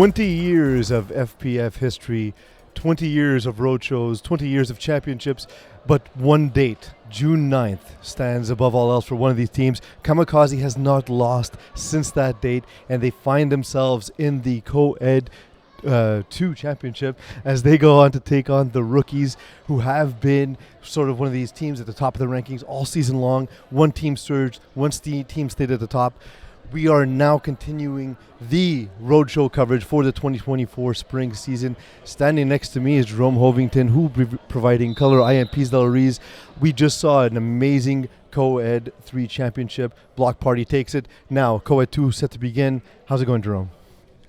20 years of FPF history, 20 years of road shows, 20 years of championships, but one date, June 9th, stands above all else for one of these teams. Kamikaze has not lost since that date, and they find themselves in the co-ed 2 championship as they go on to take on the rookies, who have been sort of one of these teams at the top of the rankings all season long. One team surged, one team stayed at the top. We are now continuing the roadshow coverage for the 2024 spring season. Standing next to me is Jerome Hovington, who will be providing color. I am Pease Del Ruiz. We just saw an amazing Co-Ed 3 championship. Block Party takes it. Now, Co-Ed 2 set to begin. How's it going, Jerome?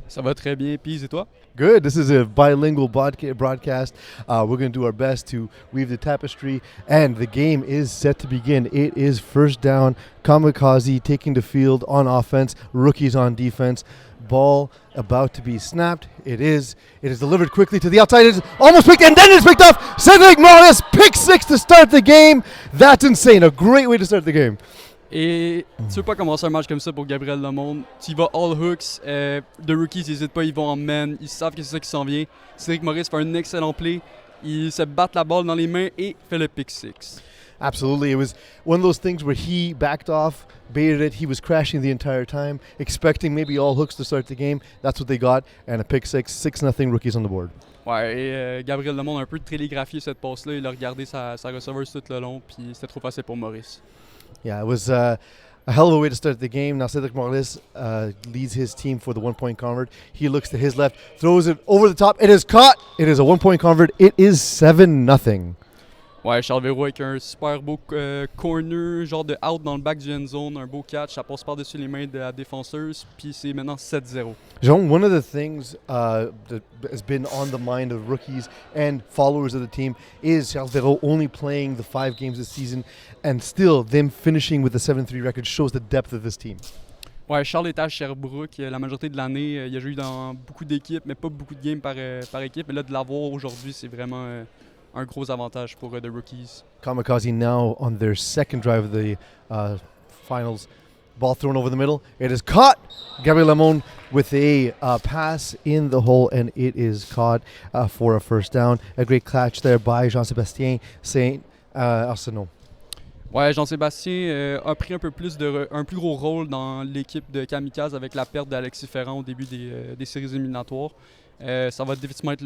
Ça va très bien, Pease, et toi? Good. This is a bilingual broadcast. We're going to do our best to weave the tapestry, and the game is set to begin. It is first down. Kamikaze taking the field on offense. Rookies on defense. Ball about to be snapped. It is delivered quickly to the outside. It's almost picked, and then it's picked off. Cedric Morris, pick 6 to start the game. That's insane. A great way to start the game. Et tu veux pas commencer un match comme ça pour Gabriel Lemonde. Tu y vas all hooks. The rookies, ils n'hésitent pas, ils vont en man. Ils savent que c'est ça qui s'en vient. Cédric Morris fait un excellent play. Il se bat la balle dans les mains et fait le pick 6. Absolutely. It was one of those things where he backed off, baited it. He was crashing the entire time, expecting maybe all hooks to start the game. That's what they got. And a pick 6, 6-0 rookies on the board. Ouais, et Gabriel Lemonde a un peu télégraphié cette passe-là. Il a regardé sa receveuse tout le long, puis c'était trop facile pour Maurice. Yeah, it was a hell of a way to start the game. Now Cedric Morris leads his team for the one-point convert. He looks to his left, throws it over the top. It is caught. It is a one-point convert. It is 7-0. Ouais, Charles Véroux avec un super beau corner, genre de out dans le back du end zone, un beau catch, ça passe par-dessus les mains de la défenseuse, puis c'est maintenant 7-0. Jean, one of the things that has been on the mind of rookies and followers of the team is Charles Véroux only playing the 5 games this season, and still them finishing with a 7-3 record shows the depth of this team. Ouais, Charles était à Sherbrooke la majorité de l'année. Il a joué dans beaucoup d'équipes, mais pas beaucoup de games par équipe. Et là, de l'avoir aujourd'hui, c'est vraiment un gros avantage pour the rookies. Kamikaze now on their second drive of the finals. Ball thrown over the middle. It is caught. Gabriel Lemonde with a pass in the hole, and it is caught for a first down. A great catch there by Jean-Sébastien Arsenault. Ouais, Jean-Sébastien a pris un plus gros rôle dans l'équipe de Kamikaze avec la perte d'Alexis Ferrand au début des séries éliminatoires. Ça va définitivement être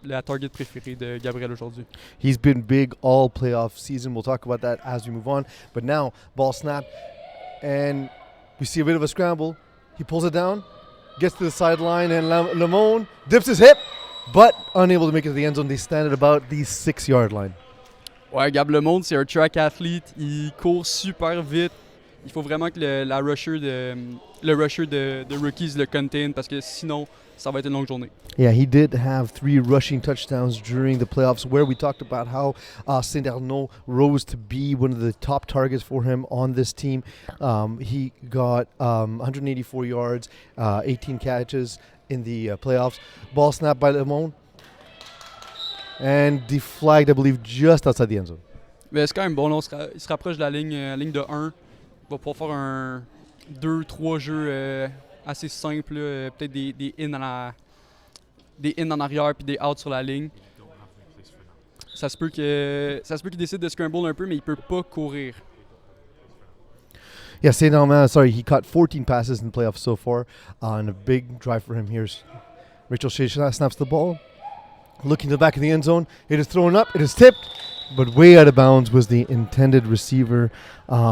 la target préférée de Gabriel aujourd'hui. He's been big all playoff season. We'll talk about that as we move on. But now, ball snap, and we see a bit of a scramble. He pulls it down, gets to the sideline, and Lemonde dips his hip, but unable to make it to the end zone. They stand at about the 6-yard line. Ouais, Gab Lemonde, c'est un track athlete. Il court super vite. Il faut vraiment que le rusher de rookies le contain parce que sinon, ça va être une longue journée. Yeah, he did have 3 rushing touchdowns during the playoffs, where we talked about how Saint Arnaud rose to be one of the top targets for him on this team. He got 184 yards, 18 catches in the playoffs. Ball snapped by Lemonde and deflagged, I believe, just outside the end zone. Mais c'est quand même bon. Là, il se rapproche de la ligne de 1. Il va pouvoir faire un 2-3 jeux assez simples. Peut-être des in en arrière puis des out sur la ligne. Ça se peut qu'il décide de scramble un peu, mais il peut pas courir. Yeah, St. Armand, he caught 14 passes in the playoffs so far, and a big drive for him. Here's Rachel Shea snaps the ball. Looking to the back of the end zone. It is thrown up. It is tipped. But way out of bounds was the intended receiver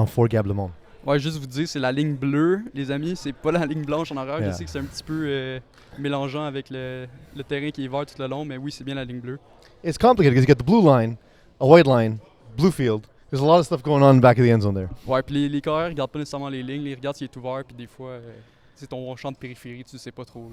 for Gab Lemonde. Ouais, juste vous dire, c'est la ligne bleue, les amis. C'est pas la ligne blanche en arrière. Yeah. Je sais que c'est un petit peu mélangeant avec le terrain qui est vert tout le long, mais oui, c'est bien la ligne bleue. It's complicated because you got the blue line, a white line, blue field. There's a lot of stuff going on in the back of the end zone there. Ouais, puis les carrières regardent pas nécessairement les lignes. Ils regardent s'il est ouvert, puis des fois, c'est ton champ de périphérie, tu sais pas trop.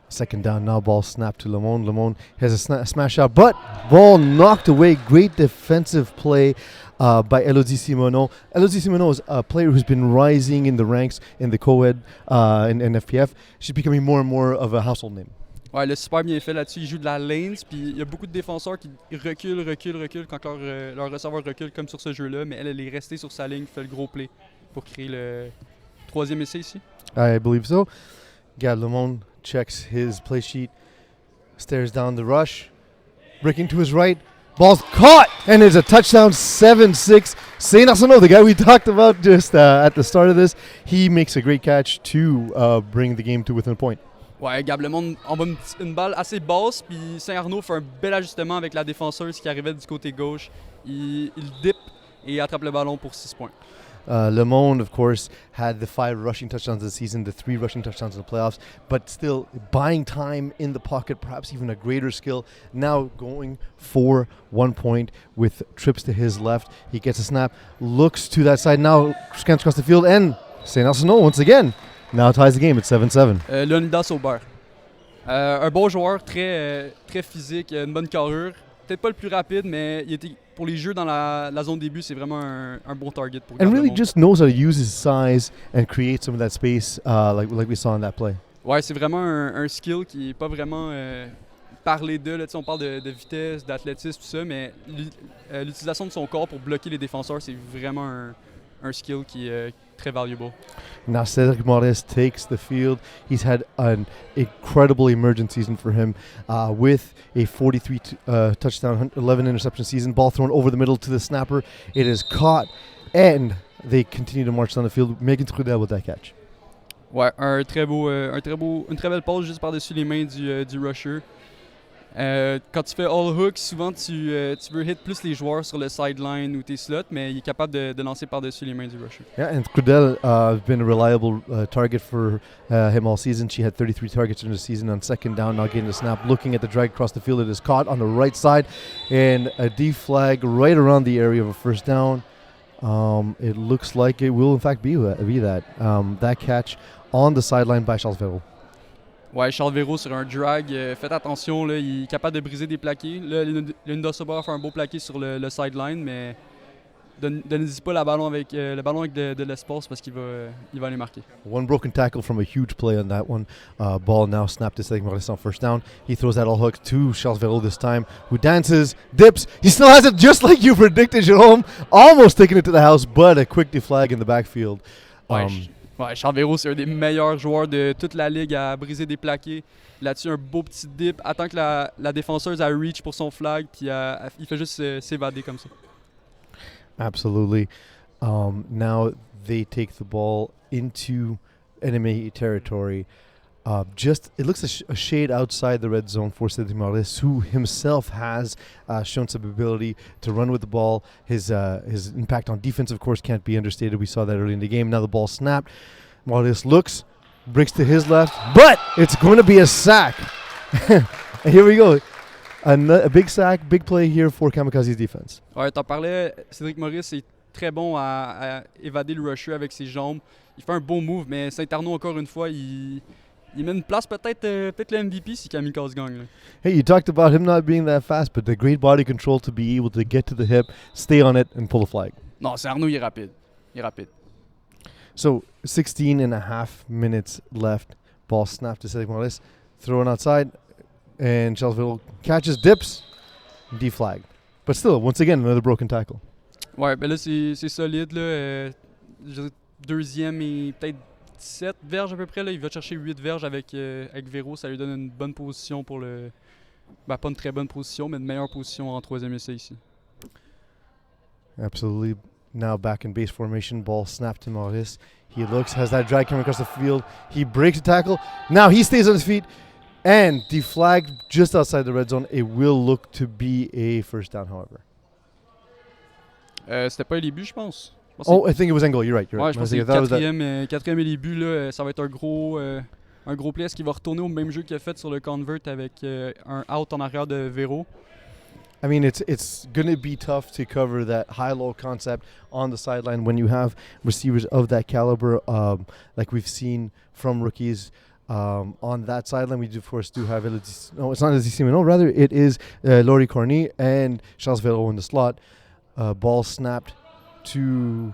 Second down now, ball snapped to Lemonde. Lemonde has a smash out, but ball knocked away. Great defensive play by Elodie Simoneau. Elodie Simoneau is a player who's been rising in the ranks in the co-ed in FPF. She's becoming more and more of a household name. Ouais, elle a super bien fait là-dessus. Il joue de la lanes, puis il y a beaucoup de défenseurs qui reculent quand leur receveur recule comme sur ce jeu-là, mais elle est restée sur sa ligne, fait le gros play pour créer le 3e essai ici. I believe so. Gab Lemon checks his play sheet, stares down the rush, breaking to his right. Ball's caught, and it's a touchdown, 7-6. Saint Arsenault, the guy we talked about just at the start of this, he makes a great catch to bring the game to within a point. Ouais, Gab Lemon envoie une balle assez basse, puis Saint-Arnaud fait un bel ajustement avec la défenseuse qui arrivait du côté gauche. Il dip et attrape le ballon pour 6 points. Le Monde, of course, had the 5 rushing touchdowns this season, the 3 rushing touchdowns in the playoffs, but still buying time in the pocket, perhaps even a greater skill. Now going for 1 point with trips to his left. He gets a snap, looks to that side, now scans across the field, and Saint Arsenault once again now ties the game at 7-7. Leonidas Aubert. Un bon joueur, très physique, une bonne carrure. Peut-être pas le plus rapide, mais il était, pour les jeux dans la zone début, c'est vraiment un bon target pour And really Gab just knows how to use his size and create some of that space like we saw in that play. Ouais, c'est vraiment un skill qui n'est pas vraiment parlé de. Là, on parle de vitesse, d'athlétisme, tout ça, mais l'utilisation de son corps pour bloquer les défenseurs, c'est vraiment un skill qui est très valuable. Now Cedric Morris takes the field. He's had an incredible emergent season for him with a 43 touchdown, 11 interception season. Ball thrown over the middle to the snapper. It is caught, and they continue to march down the field. Megan Trudel with that catch. Ouais, une très belle passe juste par-dessus les mains du rusher. Quand tu fais all hook, souvent tu veux hit plus les joueurs sur le sideline ou tes slots, mais il est capable de lancer par-dessus les mains du rusher. Yeah, and Crudell has been a reliable target for him all season. She had 33 targets in the season on second down, now getting the snap, looking at the drag across the field. It is caught on the right side, and a D flag right around the area of a first down. It looks like it will in fact be that. That catch on the sideline by Charles Verreau. Ouais, Charles Verreau sur un drag, faites attention, là, il est capable de briser des plaqués. Là, Leonidas Aubert fait un beau plaqué sur le sideline, mais donnez-y pas le ballon avec de l'espace parce qu'il va aller marquer. One broken tackle from a huge play on that one. Ball now snapped to Cedric Morris on first down. He throws that all hook to Charles Verreau this time, who dances, dips. He still has it just like you predicted, Jerome. Almost taking it to the house, but a quick deflag in the backfield. Ouais, Charles Verreau, c'est un des meilleurs joueurs de toute la ligue à briser des plaqués. Là-dessus, un beau petit dip. Attend que la défenseuse a reach pour son flag, puis il fait juste s'évader comme ça. Absolutely. Now they take the ball into enemy territory. It looks a shade outside the red zone for Cedric Morris, who himself has shown some ability to run with the ball. His impact on defense, of course, can't be understated. We saw that early in the game. Now the ball snapped. Morris looks, breaks to his left, but it's going to be a sack. Here we go. A big sack, big play here for Kamikaze's defense. Ouais, t'en parlais, Cédric Morris est très bon à évader le rusher avec ses jambes. Il fait un beau move, mais Saint-Arnaud, encore une fois, il met une place peut-être le MVP si Kamikaze gagne. Là. Hey, you talked about him not being that fast, but the great body control to be able to get to the hip, stay on it, and pull the flag. Non, c'est Arnaud, il est rapide. So 16 and a half minutes left. Ball snapped to Cedric Morris. Thrown outside, and Charlesville catches, dips, deflagged. But still, once again, another broken tackle. Ouais, ben là, c'est solide. Là, deuxième et peut-être 17 verges à peu près. Là. Il va chercher 8 verges avec Verreau. Ça lui donne une bonne position pour le... Ben, pas une très bonne position, mais une meilleure position en troisième essai ici. Absolutely. Now back in base formation. Ball snapped to Maurice. He looks, has that drag coming across the field. He breaks the tackle. Now he stays on his feet and deflagged just outside the red zone. It will look to be a first down, however. C'était pas les buts, je pense. I think it was Engel. You're right. Ouais, je pense que c'est quatrième et les buts, là, ça va être un gros play. Est-ce qu'il va retourner au même jeu qu'il a fait sur le convert avec un out en arrière de Verreau? I mean, it's going to be tough to cover that high-low concept on the sideline when you have receivers of that caliber, like we've seen from rookies on that sideline. We, of course, do have no, it's not Elodie Simon. Rather, it is Laurie Corny and Charles Verreau in the slot. Ball snapped to...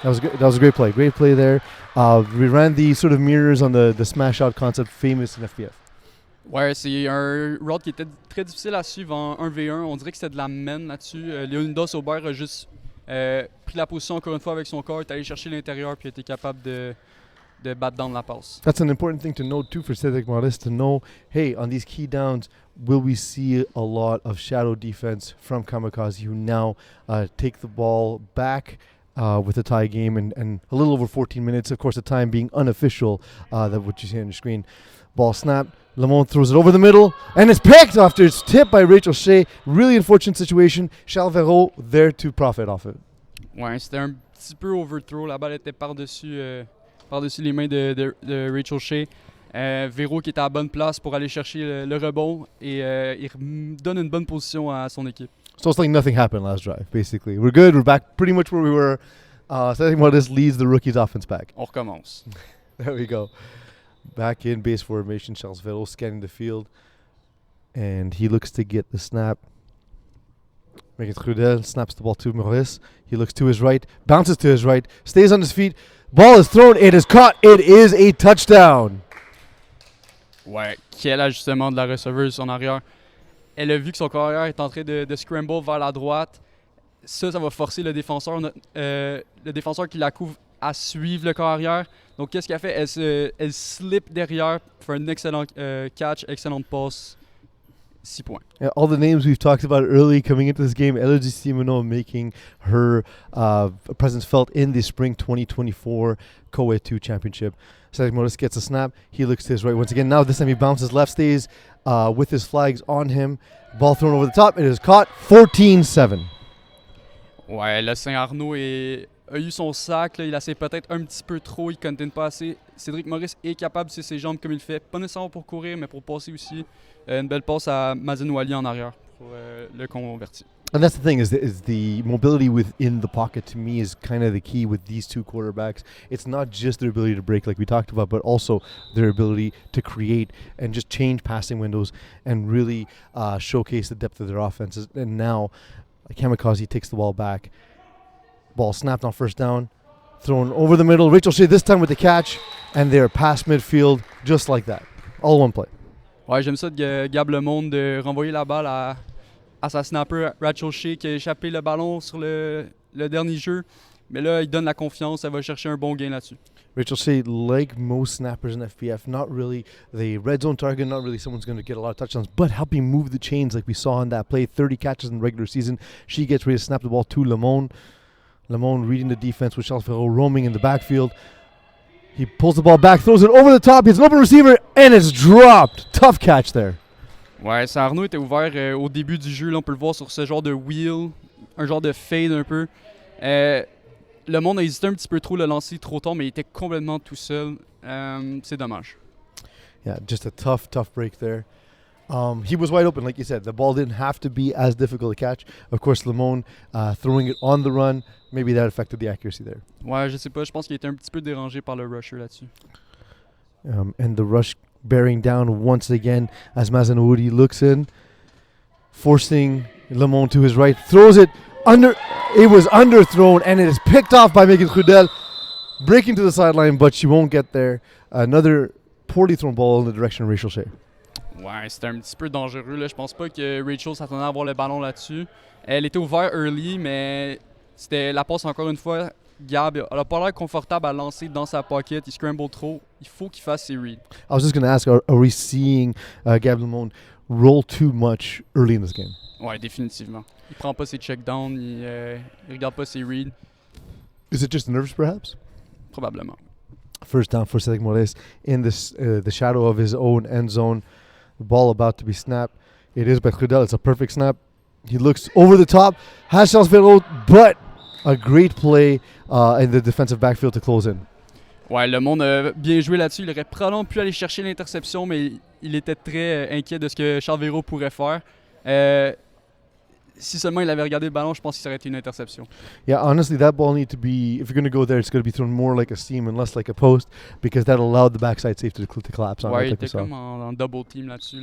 That was good. That was a great play. Great play there. We ran the sort of mirrors on the smash-out concept famous in FPF. Ouais, c'est un route qui était très difficile à suivre en 1v1. On dirait que c'était de la mène là-dessus. Leonidas Aubert a juste pris la position encore une fois avec son corps, est allé chercher l'intérieur puis a été capable de de battre down la passe. That's an important thing to note too for Cedric Maurice, to know, hey, on these key downs, will we see a lot of shadow defense from Kamikaze, who now take the ball back with a tie game and a little over 14 minutes. Of course, the time being unofficial, that what you see on your screen. Ball snapped. Lamont throws it over the middle, and it's picked after it's tipped by Rachel Shea. Really unfortunate situation. Charles Véro there to profit off it. Ouais, c'était un petit peu overthrow. La balle était par-dessus les mains de Rachel Shea. Véro qui était à la bonne place pour aller chercher le rebond et il donne une bonne position à son équipe. So it's like nothing happened last drive, basically. We're good. We're back pretty much where we were. Cedric Maurice leads the rookies' offense back. On recommence. There we go. Back in base formation, Charles Véro scanning the field. And he looks to get the snap. Megan Trudel snaps the ball to Maurice. He looks to his right, bounces to his right, stays on his feet. Ball is thrown. It is caught. It is a touchdown. Ouais, quel ajustement de la receveuse en arrière. Elle a vu que son carrière est en train de scramble vers la droite. Ça va forcer le défenseur qui la couvre à suivre le corps arrière. Donc, qu'est-ce qu'elle fait? Elle slip derrière, fait un excellent catch, excellente passe. 6 points. Yeah, all the names we've talked about early coming into this game, Elodie Simoneau making her presence felt in the spring 2024 Co-Ed 2 championship. Cedric Maurice gets a snap. He looks to his right once again. Now this time he bounces left, stays with his flags on him. Ball thrown over the top. It is caught. 14-7. Ouais, le Saint-Arnaud a eu son sac. Là, il essaie peut-être un petit peu trop. Il contienne pas assez. Cédric Maurice est capable de serrer ses jambes comme il fait. Pas nécessairement pour courir, mais pour passer aussi. Une belle passe à Mazen Wally en arrière pour le convertir. And that's the thing, is the mobility within the pocket, to me, is kind of the key with these two quarterbacks. It's not just their ability to break like we talked about, but also their ability to create and just change passing windows and really showcase the depth of their offenses. And now Kamikaze takes the ball back. Ball snapped on first down, thrown over the middle. Rachel Shea this time with the catch, and they're past midfield just like that. All one play. Ouais, j'aime ça de Gab Le Monde de renvoyer la balle à sa snapper Rachel Shea qui a échappé le ballon sur le dernier jeu. Mais là, il donne la confiance, elle va chercher un bon gain là-dessus. Rachel Shea, like most snappers in FPF, not really the red zone target, not really someone's going to get a lot of touchdowns, but helping move the chains like we saw in that play. 30 catches in the regular season. She gets ready to snap the ball to Lamone. Lamone reading the defense with Charles Véro roaming in the backfield. He pulls the ball back, throws it over the top, hits an open receiver, and it's dropped. Tough catch there. Ouais, Saint-Arnaud était ouvert au début du jeu. Là, on peut le voir sur ce genre de wheel, un genre de fade un peu. Le monde a hésité un petit peu trop, le lancer trop tard, mais il était complètement tout seul. C'est dommage. Yeah, just a tough break there. He was wide open, like you said. The ball didn't have to be as difficult to catch. Of course, Lamone throwing it on the run, maybe that affected the accuracy there. Ouais, je sais pas. Je pense qu'il était un petit peu dérangé par le rusher là-dessus. And the rush bearing down once again as Mazanoudi looks in, forcing Lamone to his right, throws it under. It was underthrown, and it is picked off by Megan Trudel, breaking to the sideline, but she won't get there. Another poorly thrown ball in the direction of Rachel Shea. Ouais, c'était un petit peu dangereux. Là. Je pense pas que Rachel s'attendait à avoir le ballon là-dessus. Elle était ouverte early, mais c'était la passe encore une fois. Gab, elle a pas l'air confortable à lancer dans sa pocket. Il scramble trop. Il faut qu'il fasse ses reads. I was just going to ask, are we seeing Gab Lamone roll too much early in this game? Ouais, définitivement. Il prend pas ses checkdowns, il regarde pas ses reads. Is it just nerves, perhaps? Probablement. First down for Cedric Maurice in this, the shadow of his own end zone. The ball about to be snapped. It is by Trudel. It's a perfect snap. He looks over the top. Has Charles Véro, but a great play in the defensive backfield to close in. Ouais, le monde a bien joué là-dessus. Il aurait probablement pu aller chercher l'interception, mais il était très inquiet de ce que Charles Véro pourrait faire. Si seulement il avait regardé le ballon, je pense que ça aurait été une interception. Yeah, honestly, that ball need to be, if you're going to go there, it's going to be thrown more like a seam and less like a post, because that allowed the backside safety to collapse on Ouais, it. il était comme en double team là-dessus,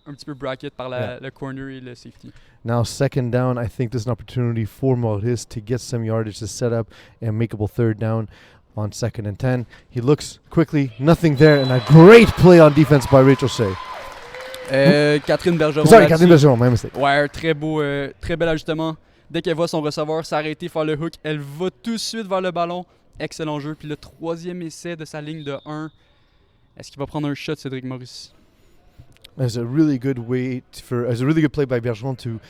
un petit peu bracket par le corner et le safety. Now, second down, I think this is an opportunity for Maurice to get some yardage to set up a makeable third down on 2nd and 10. He looks quickly, nothing there, and a great play on defense by Rachel Shea. Catherine Bergeron. Sorry, Catherine Bergeron, my mistake. Ouais, un très beau, très bel ajustement. Dès qu'elle voit son receveur s'arrêter, faire le hook, elle va tout de suite vers le ballon. excellent jeu. Puis le troisième essai de sa ligne de 1. Est-ce qu'il va prendre un shot, Cédric Maurice? There's a really good there's a really good play by Bergeron to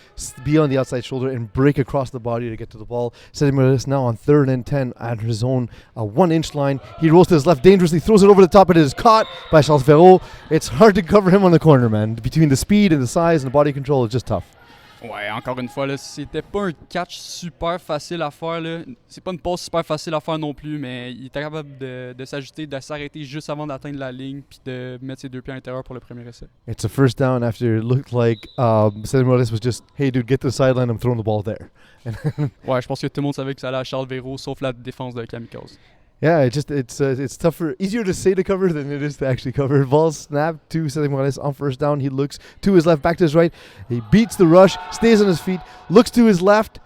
be on the outside shoulder and break across the body to get to the ball. Cedric Maurice now on 3rd and 10 at his own 1-inch line. He rolls to his left dangerously, throws it over the top, and it is caught by Charles Ferraud. It's hard to cover him on the corner, man. Between the speed and the size and the body control, it's just tough. Ouais, encore une fois, là, c'était pas un catch super facile à faire. Là. C'est pas une passe super facile à faire non plus, mais il était capable de s'ajuster, de s'arrêter juste avant d'atteindre la ligne puis de mettre ses 2 pieds à l'intérieur pour le premier essai. It's a first down after it looked like Cedric Maurice was just, hey dude, get to the sideline, I'm throwing the ball there. Ouais, je pense que tout le monde savait que ça allait à Charles Véro, sauf la défense de Kamikaze. Yeah, it's tougher, easier to say to cover than it is to actually cover. Ball snapped to Cedric Maurice on first down. He looks to his left, back to his right. He beats the rush, stays on his feet, looks to his left.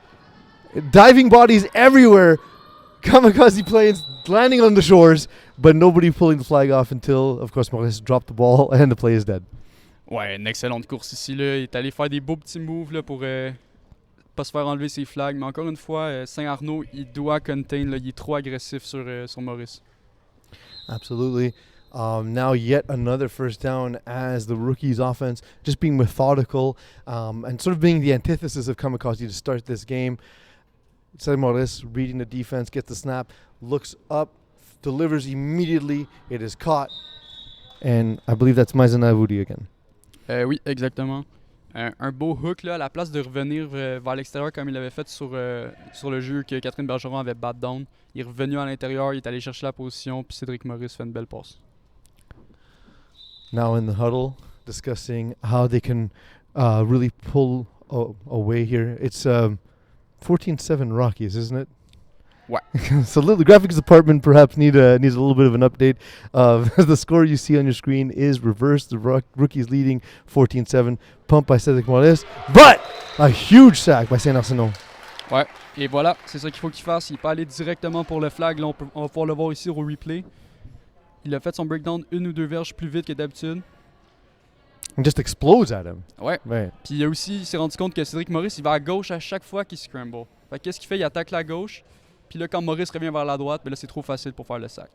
Diving bodies everywhere. Kamikaze planes landing on the shores, but nobody pulling the flag off until, of course, Maurice dropped the ball and the play is dead. Ouais, une excellente course ici. Là. Il est allé faire des beaux petits moves là, pour pas se faire enlever ses flags. Mais encore une fois, Saint-Arnaud, il doit contain. Là, il est trop agressif sur Maurice. Absolutely. Now yet another first down as the rookies' offense just being methodical and sort of being the antithesis of Kamikaze to start this game. Cedric Maurice reading the defense, gets the snap, looks up, delivers immediately. It is caught. And I believe that's Maizena Woody again. Oui, exactement. Un beau hook là, à la place de revenir vers l'extérieur comme il l'avait fait sur le jeu que Catherine Bergeron avait bat down. Il est revenu à l'intérieur, il est allé chercher la position, puis Cédric Maurice fait une belle passe. Now in the huddle, discussing how they can really pull away here. It's 14-7 Rockies, isn't it? Ouais. So the graphics department perhaps needs a little bit of an update. The score you see on your screen is reversed. The rookies leading 14-7. Pumped by Cedric Maurice. But a huge sack by Saint-Arsenault. Ouais. Et voilà, c'est ça qu'il faut qu'il fasse. Il peut aller directement pour le flag. Là, on va pouvoir le voir ici au replay. Il a fait son breakdown 1 ou 2 verges plus vite que d'habitude. And just explodes at him. Ouais. Right. Puis il s'est rendu compte que Cédric Maurice, il va à gauche à chaque fois qu'il scramble. Fait qu'est-ce qu'il fait? Il attaque la gauche. Puis là, quand Maurice revient vers la droite, ben là, c'est trop facile pour faire le sac.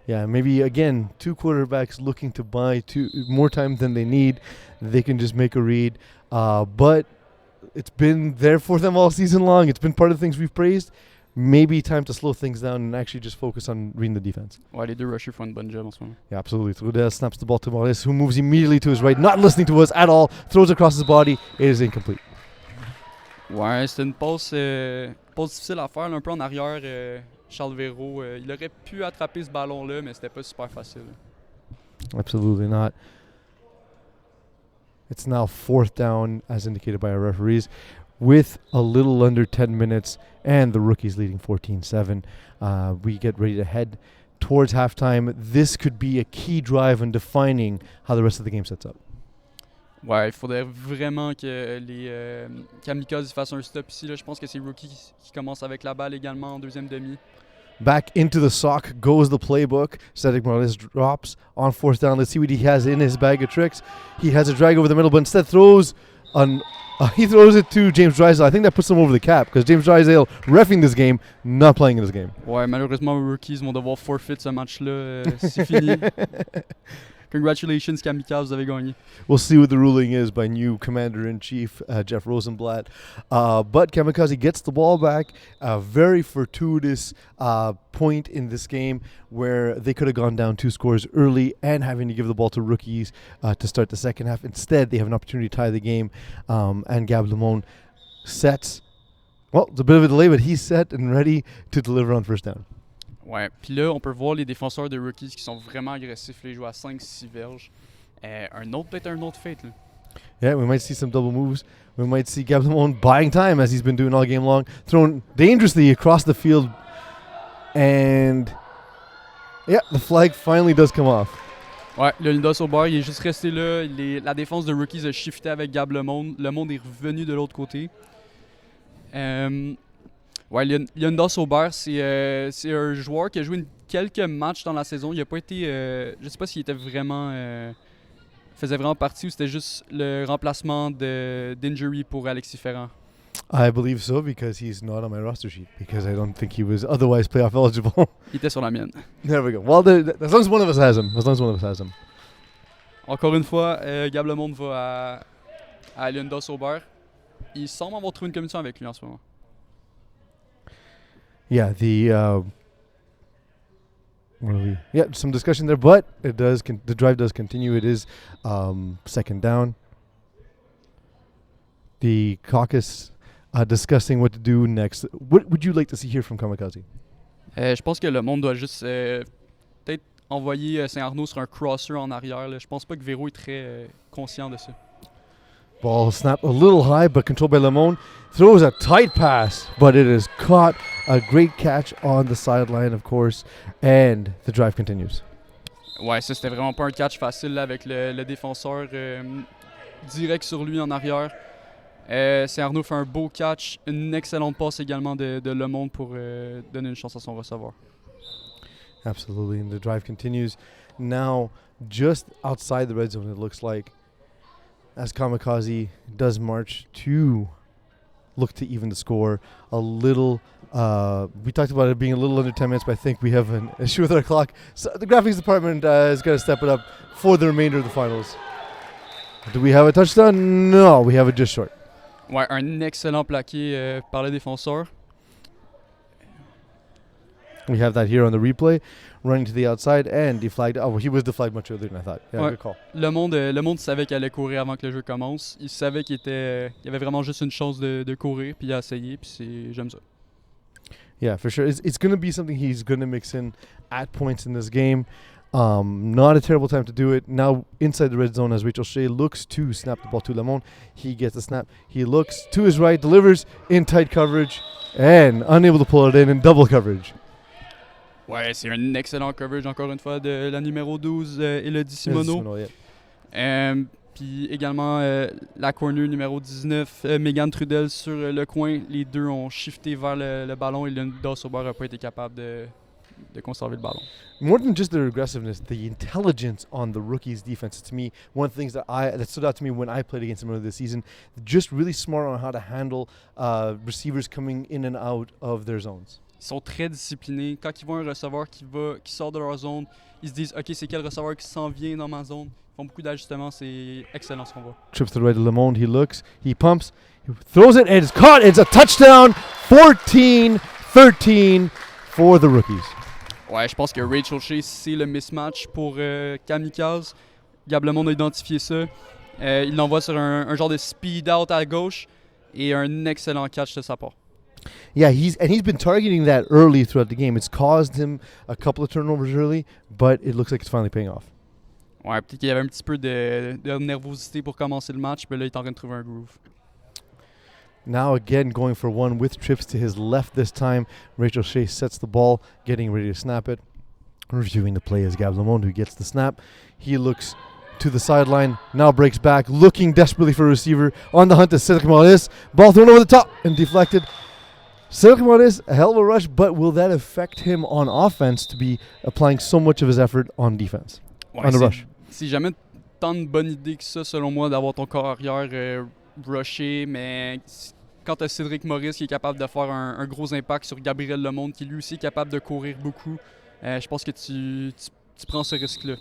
Yeah, maybe again, 2 quarterbacks looking to buy more time than they need. They can just make a read. But it's been there for them all season long. It's been part of the things we've praised. Maybe time to slow things down and actually just focus on reading the defense. Ouais, les 2 rushers font une bonne job en ce moment. Yeah, absolutely. Trudel snaps the ball to Maurice, who moves immediately to his right, not listening to us at all, throws across his body. It is incomplete. Ouais, c'était une passe difficile à faire, là, un peu en arrière. Charles Véro, il aurait pu attraper ce ballon-là, mais c'était pas super facile. Absolutely not. It's now 4th down, as indicated by our referees, with a little under 10 minutes, and the rookies leading 14-7. We get ready to head towards halftime. This could be a key drive in defining how the rest of the game sets up. Ouais, il faudrait vraiment que les Kamikaze fassent un stop ici. Là. Je pense que c'est Rookie qui commence avec la balle également en deuxième demi. Back into the sock goes the playbook. Cedric Maurice drops on 4th down. Let's see what he has in his bag of tricks. He has a drag over the middle, but instead throws it to James Drysdale. I think that puts him over the cap because James Drysdale reffing this game, not playing in this game. Ouais, malheureusement, les Rookies vont devoir forfeit ce match-là. C'est fini. Congratulations, Kamikaze, vous avez gagné. We'll see what the ruling is by new Commander-in-Chief, Jeff Rosenblatt. But Kamikaze gets the ball back. A very fortuitous point in this game where they could have gone down 2 scores early and having to give the ball to rookies to start the second half. Instead, they have an opportunity to tie the game. And Gab Lemone sets, well, it's a bit of a delay, but he's set and ready to deliver on first down. Ouais, puis là, on peut voir les défenseurs de Rookies qui sont vraiment agressifs. Là, ils jouent à 5-6 verges. Peut-être un autre fate. Là. Yeah, we might see some double moves. We might see Gab Lemone buying time as he's been doing all game long, thrown dangerously across the field. And yeah, the flag finally does come off. Ouais, le Lindos au bord, il est juste resté là. La défense de Rookies a shifté avec Gab Lemone. Le monde est revenu de l'autre côté. Ouais, Lindos Aubert, c'est un joueur qui a joué quelques matchs dans la saison. Il a pas été, je sais pas s'il était vraiment, faisait vraiment partie ou c'était juste le remplacement d'injury pour Alexis Ferrand. I believe so because he's not on my roster sheet because I don't think he was otherwise playoff eligible. Il était sur la mienne. There we go. Well, as long as one of us has him. As long as one of us has him. Encore une fois, Gab Lemonde va à Linda Sauber. Il semble avoir trouvé une commission avec lui en ce moment. Yeah, some discussion there, but it does. The drive does continue. It is second down. The caucus discussing what to do next. What would you like to see here from Kamikaze? Je pense que le monde doit juste peut-être envoyer Saint-Arnaud sur un crosser en arrière. Là. Je pense pas que Véro est très conscient de ça. Ball snapped a little high, but controlled by Lemon. Throws a tight pass, but it is caught. A great catch on the sideline, of course, and the drive continues. Ouais, ça c'était vraiment pas un catch facile là, avec le défenseur direct sur lui en arrière. Saint-Arnaud fait un beau catch, une excellente passe également de Lemond pour donner une chance à son receveur. Absolutely, and the drive continues. Now, just outside the red zone, it looks like, as Kamikaze does march to look to even the score. A little, we talked about it being a little under 10 minutes, but I think we have an issue with our clock. So the graphics department is going to step it up for the remainder of the finals. Do we have a touchdown? No, we have it just short. Ouais, un excellent plaqué par le défenseur. We have that here on the replay, running to the outside and deflagged. Oh, he was deflagged much earlier than I thought. Yeah, ouais. Good call. Le monde savait qu'il allait courir avant que le jeu commence. Il savait qu'il y avait vraiment juste une chance de courir, puis il a essayé, puis j'aime ça. Yeah, for sure. It's going to be something he's going to mix in at points in this game. Not a terrible time to do it. Now inside the red zone as Rachel Shea looks to snap the ball to Lemon. He gets the snap. He looks to his right, delivers in tight coverage, and unable to pull it in double coverage. Ouais, c'est un excellent coverage encore une fois de la numéro 12 Elodie Simoneau. Puis également la corner numéro 19, Megan Trudel sur le coin. Les deux ont shifté vers le ballon et Linda Sauber n'a pas été capable de conserver le ballon. More than just their aggressiveness, the intelligence on the rookies' defense. To me, one of the things that stood out to me when I played against them earlier this season, just really smart on how to handle receivers coming in and out of their zones. Ils sont très disciplinés. Quand ils voient un receveur qui sort de leur zone, ils se disent « Ok, c'est quel receveur qui s'en vient dans ma zone? » Ils font beaucoup d'ajustements. C'est excellent ce qu'on voit. Trips to the right of Lemond. He looks. He pumps. He throws it. And it's caught. It's a touchdown. 14-13 for the rookies. Ouais, je pense que Rachel Shea, c'est le mismatch pour Kamikaze. Gab Lemond a identifié ça. Il l'envoie sur un genre de speed out à gauche et un excellent catch de sa part. Yeah, he's been targeting that early throughout the game. It's caused him a couple of turnovers early, but it looks like it's finally paying off. Ouais, peut-être qu'il y avait un petit peu de nervosité pour commencer le match, mais là, il est en train de trouver un groove. Now again going for one with trips to his left this time. Rachel Shea sets the ball, getting ready to snap it. Reviewing the play is Gab Lemond, who gets the snap. He looks to the sideline, now breaks back, looking desperately for a receiver. On the hunt is Cedric Maurice. Ball thrown over the top and deflected. Cedric Maurice, a hell of a rush, but will that affect him on offense to be applying so much of his effort on defense? Ouais, on the rush. C'est jamais tant de bonne idée que ça, selon moi, d'avoir ton corps arrière rusher, mais quand tu as Cédric Maurice qui est capable de faire un gros impact sur Gabriel Lemonde, qui lui aussi est capable de courir beaucoup, je pense que tu prends ce risque-là.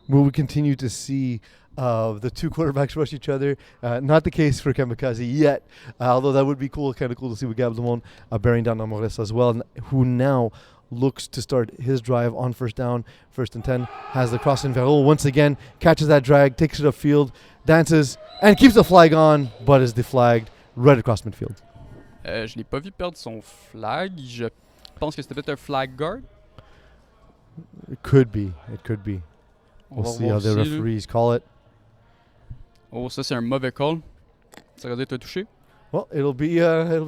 Will we continue to see the two quarterbacks rush each other? Not the case for Kamikaze yet, although that would be cool, kind of cool to see with Gab Lemond bearing down on Maurice as well, who now looks to start his drive on first down, 1st and 10, has the cross in Verreau once again, catches that drag, takes it upfield, dances, and keeps the flag on, but is deflagged right across midfield. Je l'ai pas vu perdre son flag. Je pense que c'était peut-être un flag guard. It could be. We'll see how the referees call it. Oh, ça c'est un mauvais call. Ça aurait dû être touché. Well, it'll be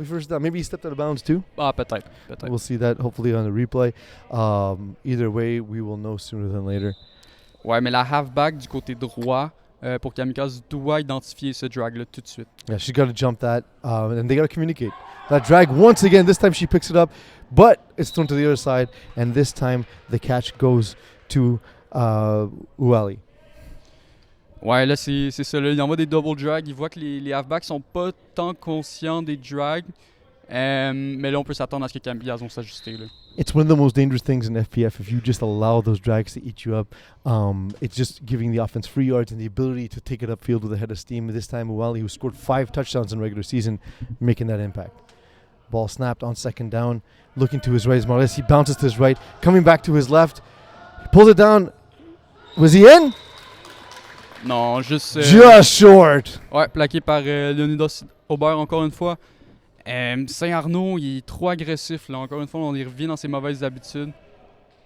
first down. Maybe he stepped out of bounds too. Ah, peut-être. We'll see that hopefully on the replay. Either way, we will know sooner than later. Ouais, mais la halfback du côté droit pour Kamikaze doit identifier ce drag-là tout de suite. Yeah, she's got to jump that, and they got to communicate. That drag once again. This time she picks it up, but it's thrown to the other side, and this time the catch goes to Uali. Ouais, là, c'est ça. Là, il envoie des double drags. Il voit que les halfbacks sont pas tant conscients des drags. Mais là, on peut s'attendre à ce que Kamikaze vont s'ajuster. Là. It's one of the most dangerous things in FPF. If you just allow those drags to eat you up, it's just giving the offense free yards and the ability to take it upfield with a head of steam. This time, Muwali, who scored 5 touchdowns in regular season, making that impact. Ball snapped on second down. Looking to his right is Morales. He bounces to his right. Coming back to his left. He pulls it down. Was he in? Non, juste... Just short. Ouais, plaqué par Leonidas Aubert encore une fois. Saint-Arnaud, il est trop agressif. Là. Encore une fois, on y revient dans ses mauvaises habitudes.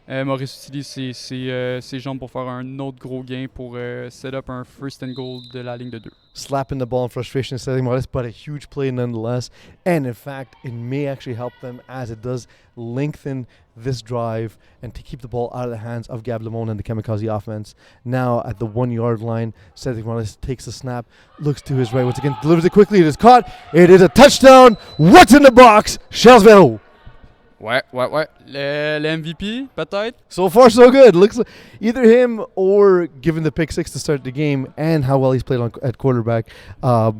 Maurice utilise ses jambes pour faire un autre gros gain pour set up un first and goal de la ligne de 2. Slapping the ball in frustration, setting Morales, but a huge play nonetheless. And in fact, it may actually help them as it does lengthen this drive and to keep the ball out of the hands of Gab Lemon and the Kamikaze offense. Now at the 1 yard line, Cedric Morales takes the snap, looks to his right once again, delivers it quickly. It is caught. It is a touchdown. What's in the box? Charles Vero. Ouais. Le MVP, peut-être? So far, so good. Looks like either him or, given the pick 6 to start the game and how well he's played at quarterback,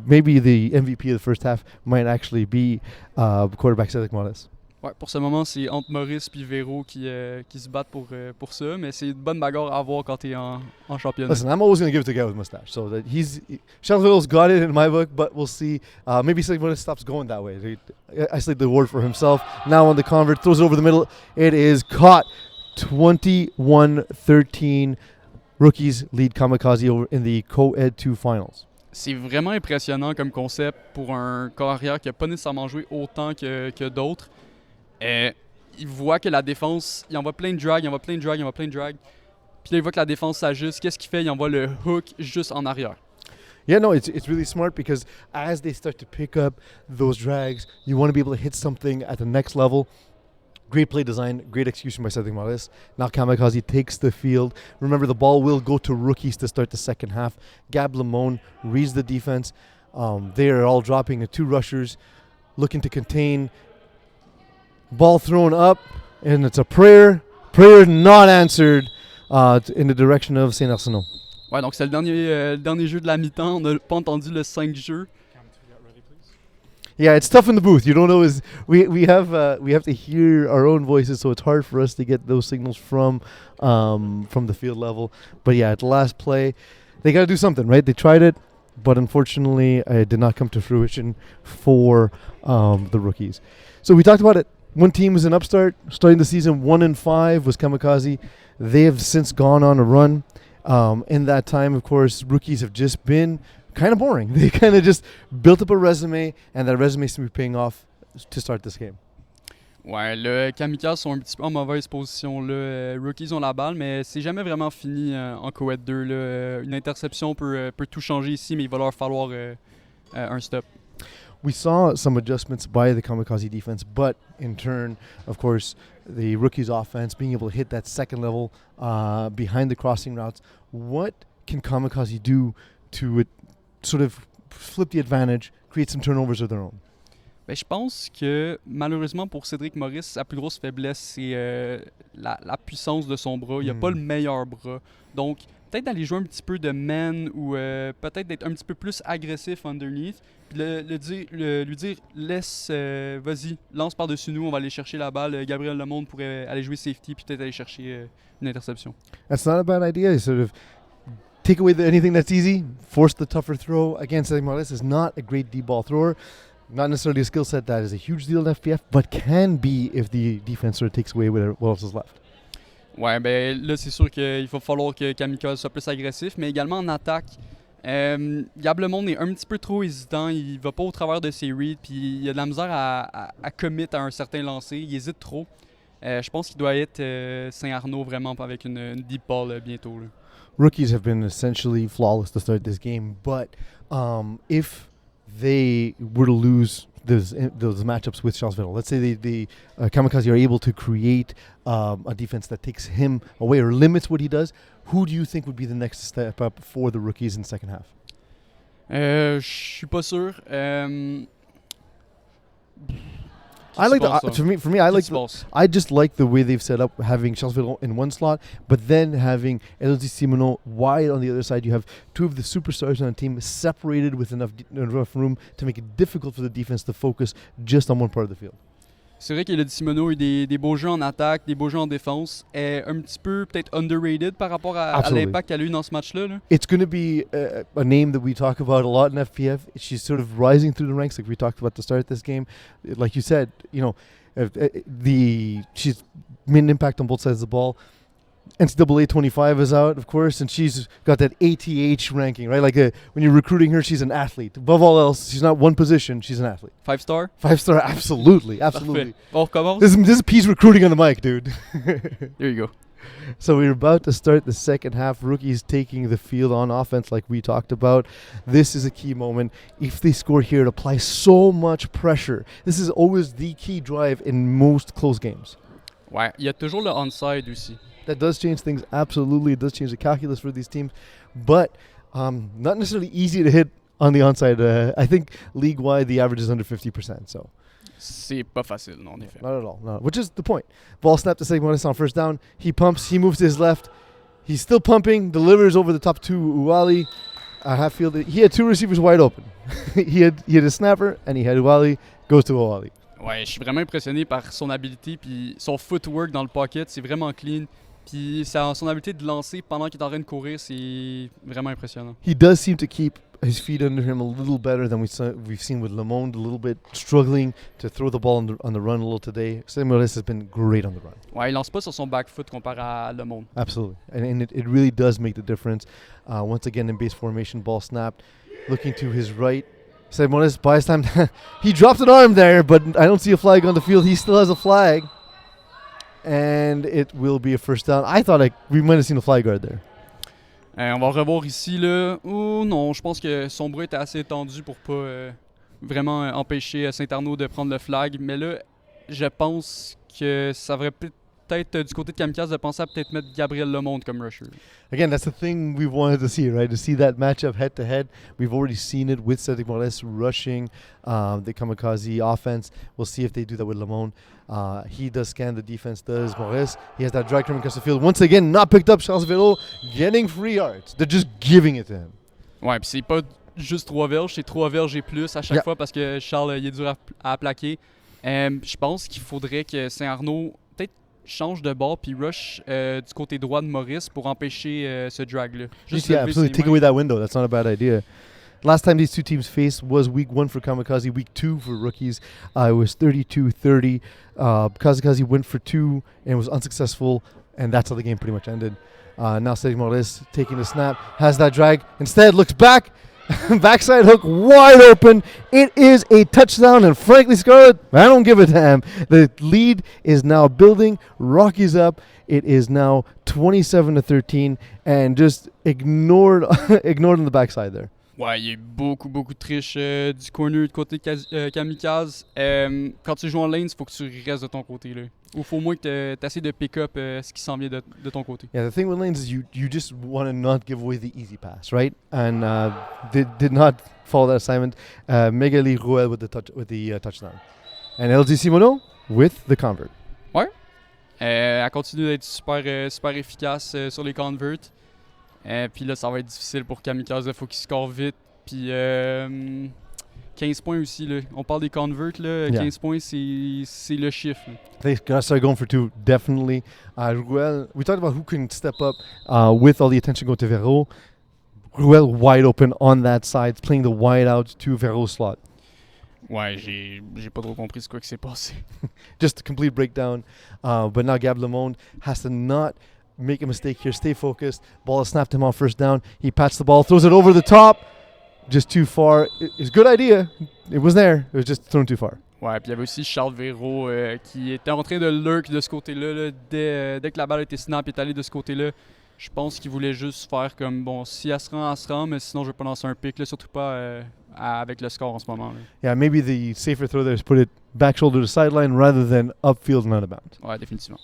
maybe the MVP of the first half might actually be quarterback Cedric Morales. Ouais, pour ce moment, c'est entre Maurice et Véro qui se battent pour ça, mais c'est une bonne bagarre à voir quand t'es en championnat. Listen, I'm always going to give it to the guy with mustache. So that Charlesville's got it in my book, but we'll see. Maybe Cedric Morales stops going that way. He isolated the award for himself. Now on the convert, throws it over the middle. It is caught. 21-13. Rookies lead Kamikaze over in the Co-Ed 2 finals. C'est vraiment impressionnant comme concept pour un corps arrière qui n'a pas nécessairement joué autant que d'autres. Il voit que la défense, il envoie plein de drags. Puis là, il voit que la défense s'ajuste. Qu'est-ce qu'il fait? Il envoie le hook juste en arrière. Yeah, no, it's really smart because as they start to pick up those drags, you want to be able to hit something at the next level. Great play design, great execution by Cedric Morales. Now Kamikaze takes the field. Remember, the ball will go to rookies to start the second half. Gab Lemon reads the defense. They are all dropping the 2 rushers, looking to contain. Ball thrown up, and it's a prayer. Prayer not answered in the direction of Saint-Arsenault. Ouais, donc c'est le dernier jeu de la mi-temps. On n'a pas entendu le 5 jeux. Yeah, it's tough in the booth. You don't know we have to hear our own voices, so it's hard for us to get those signals from the field level. But yeah, at the last play, they got to do something, right? They tried it, but unfortunately, it did not come to fruition for the rookies. So we talked about it. One team was an upstart, starting the season 1-5 was Kamikaze. They have since gone on a run. In that time, of course, rookies have just been kind of boring. They kind of just built up a resume, and that resume seems to be paying off to start this game. Ouais, le Kamikaze sont un petit peu en mauvaise position. Là. Rookies ont la balle, mais c'est jamais vraiment fini en Co-Ed 2. Là. Une interception peut tout changer ici, mais il va leur falloir un stop. We saw some adjustments by the Kamikaze defense, but in turn, of course, the rookies' offense being able to hit that second level behind the crossing routes. What can Kamikaze do to sort of flip the advantage, create some turnovers of their own? Ben, je pense que malheureusement pour Cédric Maurice, sa plus grosse faiblesse, c'est la puissance de son bras. Il n'a pas le meilleur bras. Donc, peut-être d'aller jouer un petit peu de man ou peut-être d'être un petit peu plus agressif underneath. Puis lui dire laisse, vas-y, lance par-dessus nous, on va aller chercher la balle. Gabriel Lemonde pourrait aller jouer safety puis peut-être aller chercher une interception. That's not a bad idea. You sort of take away anything that's easy, force the tougher throw. Again, Cedric Morales is not a great deep ball thrower. Not necessarily a skill set that is a huge deal in FPF, but can be if the defense sort of takes away what else is left. Ouais, ben là, c'est sûr qu'il va falloir que Kamikaze soit plus agressif, mais également en attaque. Gab Lemonde est un petit peu trop hésitant, il va pas au travers de ses reads, puis il a de la misère à commit à un certain lancer, il hésite trop. Je pense qu'il doit être Saint-Arnaud vraiment avec une deep ball bientôt. Là. Rookies have been essentially flawless to start this game, but if they were to lose those matchups with Charlesville, let's say the Kamikaze are able to create a defense that takes him away or limits what he does, who do you think would be the next step up for the rookies in the second half? Je suis pas sûr. I like for me, I just like the way they've set up having Charles Villon in one slot, but then having Elodie Simoneau wide on the other side. You have two of the superstars on the team separated with enough room to make it difficult for the defense to focus just on one part of the field. C'est vrai qu'Elodie Simoneau a eu des beaux jeux en attaque, des beaux jeux en défense. Est un petit peu peut-être underrated par rapport à l'impact qu'elle a eu dans ce match-là. Là. It's going to be a name that we talk about a lot in FPF. She's sort of rising through the ranks, like we talked about to start this game. Like you said, she's made an impact on both sides of the ball. NCAA 25 is out, of course, and she's got that ATH ranking, right? Like when you're recruiting her, she's an athlete. Above all else, she's not one position, she's an athlete. 5-star? 5-star, absolutely, absolutely. On recommence? This is P's recruiting on the mic, dude. There you go. So we're about to start the second half. Rookies taking the field on offense like we talked about. This is a key moment. If they score here, it applies so much pressure. This is always the key drive in most close games. Ouais, il y a toujours le onside aussi. That does change things, absolutely. It does change the calculus for these teams. But not necessarily easy to hit on the onside. I think league-wide, the average is under 50%. So c'est pas facile, non, en effet. Not at all. No. Which is the point. Ball snapped to Segmonis on first down. He pumps. He moves to his left. He's still pumping. Delivers over the top to Uwali. Hatfield. He had two receivers wide open. he had a snapper, and he had Uwali. Goes to Uwali. Ouais, je suis vraiment impressionné par son habilité puis son footwork dans le pocket. C'est vraiment clean. Puis son habilité de lancer pendant qu'il est en train de courir, c'est vraiment impressionnant. He does seem to keep his feet under him a little better than we've seen with Lemond, a little bit struggling to throw the ball on the run a little today. Samuel has been great on the run. Ouais, il lance pas sur son back foot comparé à Lemond. Absolutely. And it really does make the difference. Once again in base formation, ball snapped. Looking to his right. Samuel buys time. He dropped an arm there, but I don't see a flag on the field. He still has a flag. And it will be a first down. I thought we might have seen a flag guard there. On va revoir ici, là. Oh non, je pense que son bras était assez étendu pour pas vraiment empêcher Saint-Arnaud de prendre le flag. Mais là, je pense que ça devrait peut-être du côté de Kamikaze de penser à peut-être mettre Gabriel Lemonde comme rusher. Again, that's the thing we've wanted to see, right? To see that matchup head-to-head. We've already seen it with Cedric Morales rushing the Kamikaze offense. We'll see if they do that with Lemonde. He does scan, the defense does. Morales, he has that drag coming across the field. Once again, not picked up. Charles Velo getting free yards. They're just giving it to him. Ouais, puis c'est pas juste 3 verges, c'est 3 verges et plus à chaque fois parce que Charles, il est dur à plaquer. Je pense qu'il faudrait que Saint-Arnaud change de bord puis rush du côté droit de Maurice pour empêcher ce drag-là. Absolutely. Take away that window. That's not a bad idea. Last time these two teams faced was week 1 for Kamikaze, week 2 for rookies. It was 32-30. Kamikaze went for 2 and was unsuccessful, and that's how the game pretty much ended. Now Cedric Maurice taking the snap, has that drag. Instead, looks back. Backside hook wide open. It is a touchdown, and frankly, Scarlett, I don't give a damn. The lead is now building. Rockies up. It is now 27-13, and just ignored on the backside there. Ouais, il y a eu beaucoup de triches du corner du côté de Kamikaze. Quand tu joues en lane, il faut que tu restes de ton côté. Là. Ou il faut au moins que tu essaies de pick up ce qui s'en vient de ton côté. Yeah, the thing with lanes is you just want to not give away the easy pass, right? And did not follow that assignment. Megali Ruel with the touchdown. And LG Simoneau with the convert. Ouais. Elle continue d'être super efficace sur les converts. Puis là, ça va être difficile pour Kamikaze. Il faut qu'il score vite. Puis 15 points aussi. Là. On parle des converts. Là. 15 points, c'est le chiffre. Là. They gotta start going for 2, definitely. Ruel, we talked about who can step up with all the attention going to Vero. Ruel wide open on that side, playing the wide out to Vero slot. Ouais, j'ai pas trop compris ce quoi qui s'est passé. Just a complete breakdown. But now Gab Lemonde has to not make a mistake here, stay focused. Ball is snapped him on first down. He pats the ball, throws it over the top. Just too far. It's a good idea. It was there. It was just thrown too far. Ouais, puis il y avait aussi Charles Véro qui était en train de lurk de ce côté-là. Là, dès que la balle a été snap, il est allé de ce côté-là. Je pense qu'il voulait juste faire comme, bon, si elle se rend, mais sinon je vais pas lancer un pick. Là, surtout pas avec le score en ce moment. Là. Yeah, maybe the safer throw there is put it back shoulder to sideline rather than upfield and out of bounds. Ouais, définitivement.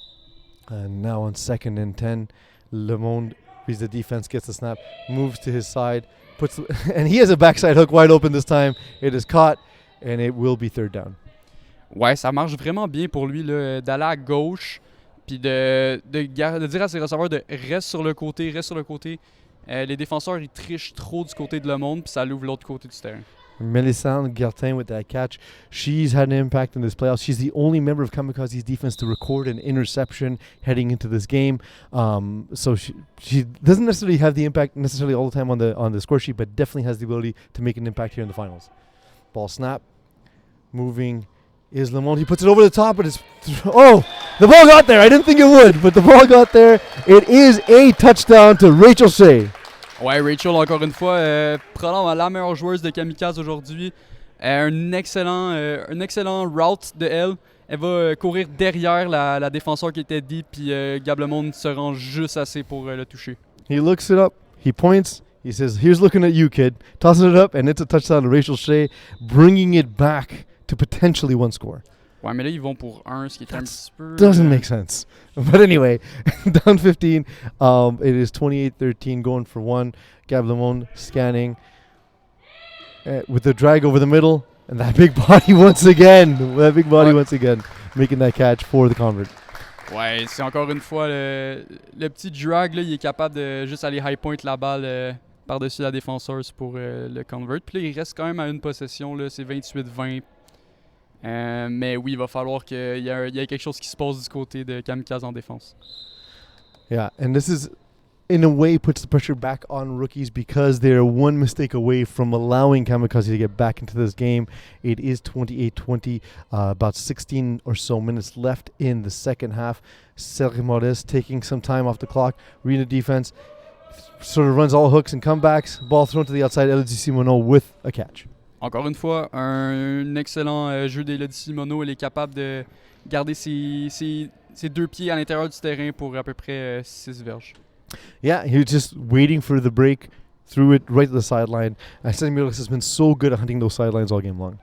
And now on 2nd and 10, Lemonde reads the defense, gets the snap, moves to his side, and he has a backside hook wide open this time. It is caught, and it will be 3rd down. Ouais, ça marche vraiment bien pour lui là, d'aller à gauche, puis de dire à ses receveurs de reste sur le côté, reste sur le côté. Les défenseurs, ils trichent trop du côté de le monde, puis ça l'ouvre l'autre côté du terrain. Melisande Gertin with that catch. She's had an impact in this playoffs. She's the only member of Kamikaze's defense to record an interception heading into this game. So she doesn't necessarily have the impact necessarily all the time on the score sheet, but definitely has the ability to make an impact here in the finals. Ball snap, moving is Lamont. He puts it over the top, but it's the ball got there. I didn't think it would, but the ball got there. It is a touchdown to Rachel Shea. Ouais, Rachel, encore une fois, probablement la meilleure joueuse de Kamikaze aujourd'hui. Un excellent route de elle. Elle va courir derrière la défenseur qui était deep, puis Gablemond se rend juste assez pour le toucher. He looks it up, he points, he says, "Here's looking at you, kid." Tosses it up, and it's a touchdown to Rachel Shea, bringing it back to potentially one score. Ouais, mais là, ils vont pour un, ce qui est un petit peu... Doesn't make sense. But anyway, down 15. It is 28-13, going for one. Gab Lemon scanning with the drag over the middle. And that big body once again. Once again. Making that catch for the convert. Ouais, c'est encore une fois le petit drag, là, il est capable de juste aller high point la balle par-dessus la défenseuse pour le convert. Puis là, il reste quand même à une possession, là, c'est 28-20. Mais oui, il va falloir qu'il y ait quelque chose qui se passe du côté de Kamikaze en défense. Yeah, and this is, in a way, puts the pressure back on rookies because they're one mistake away from allowing Kamikaze to get back into this game. It is 28-20, about 16 or so minutes left in the second half. Serge Morris taking some time off the clock, reading the defense, sort of runs all hooks and comebacks. Ball thrown to the outside, Elodie Simoneau with a catch. Encore une fois, un excellent jeu d'Elodie Simoneau. Elle est capable de garder ses deux pieds à l'intérieur du terrain pour à peu près 6 verges. Yeah, he was just waiting for the break, threw it right to the sideline. Cedric Morris has been so good at hunting those sidelines all game long.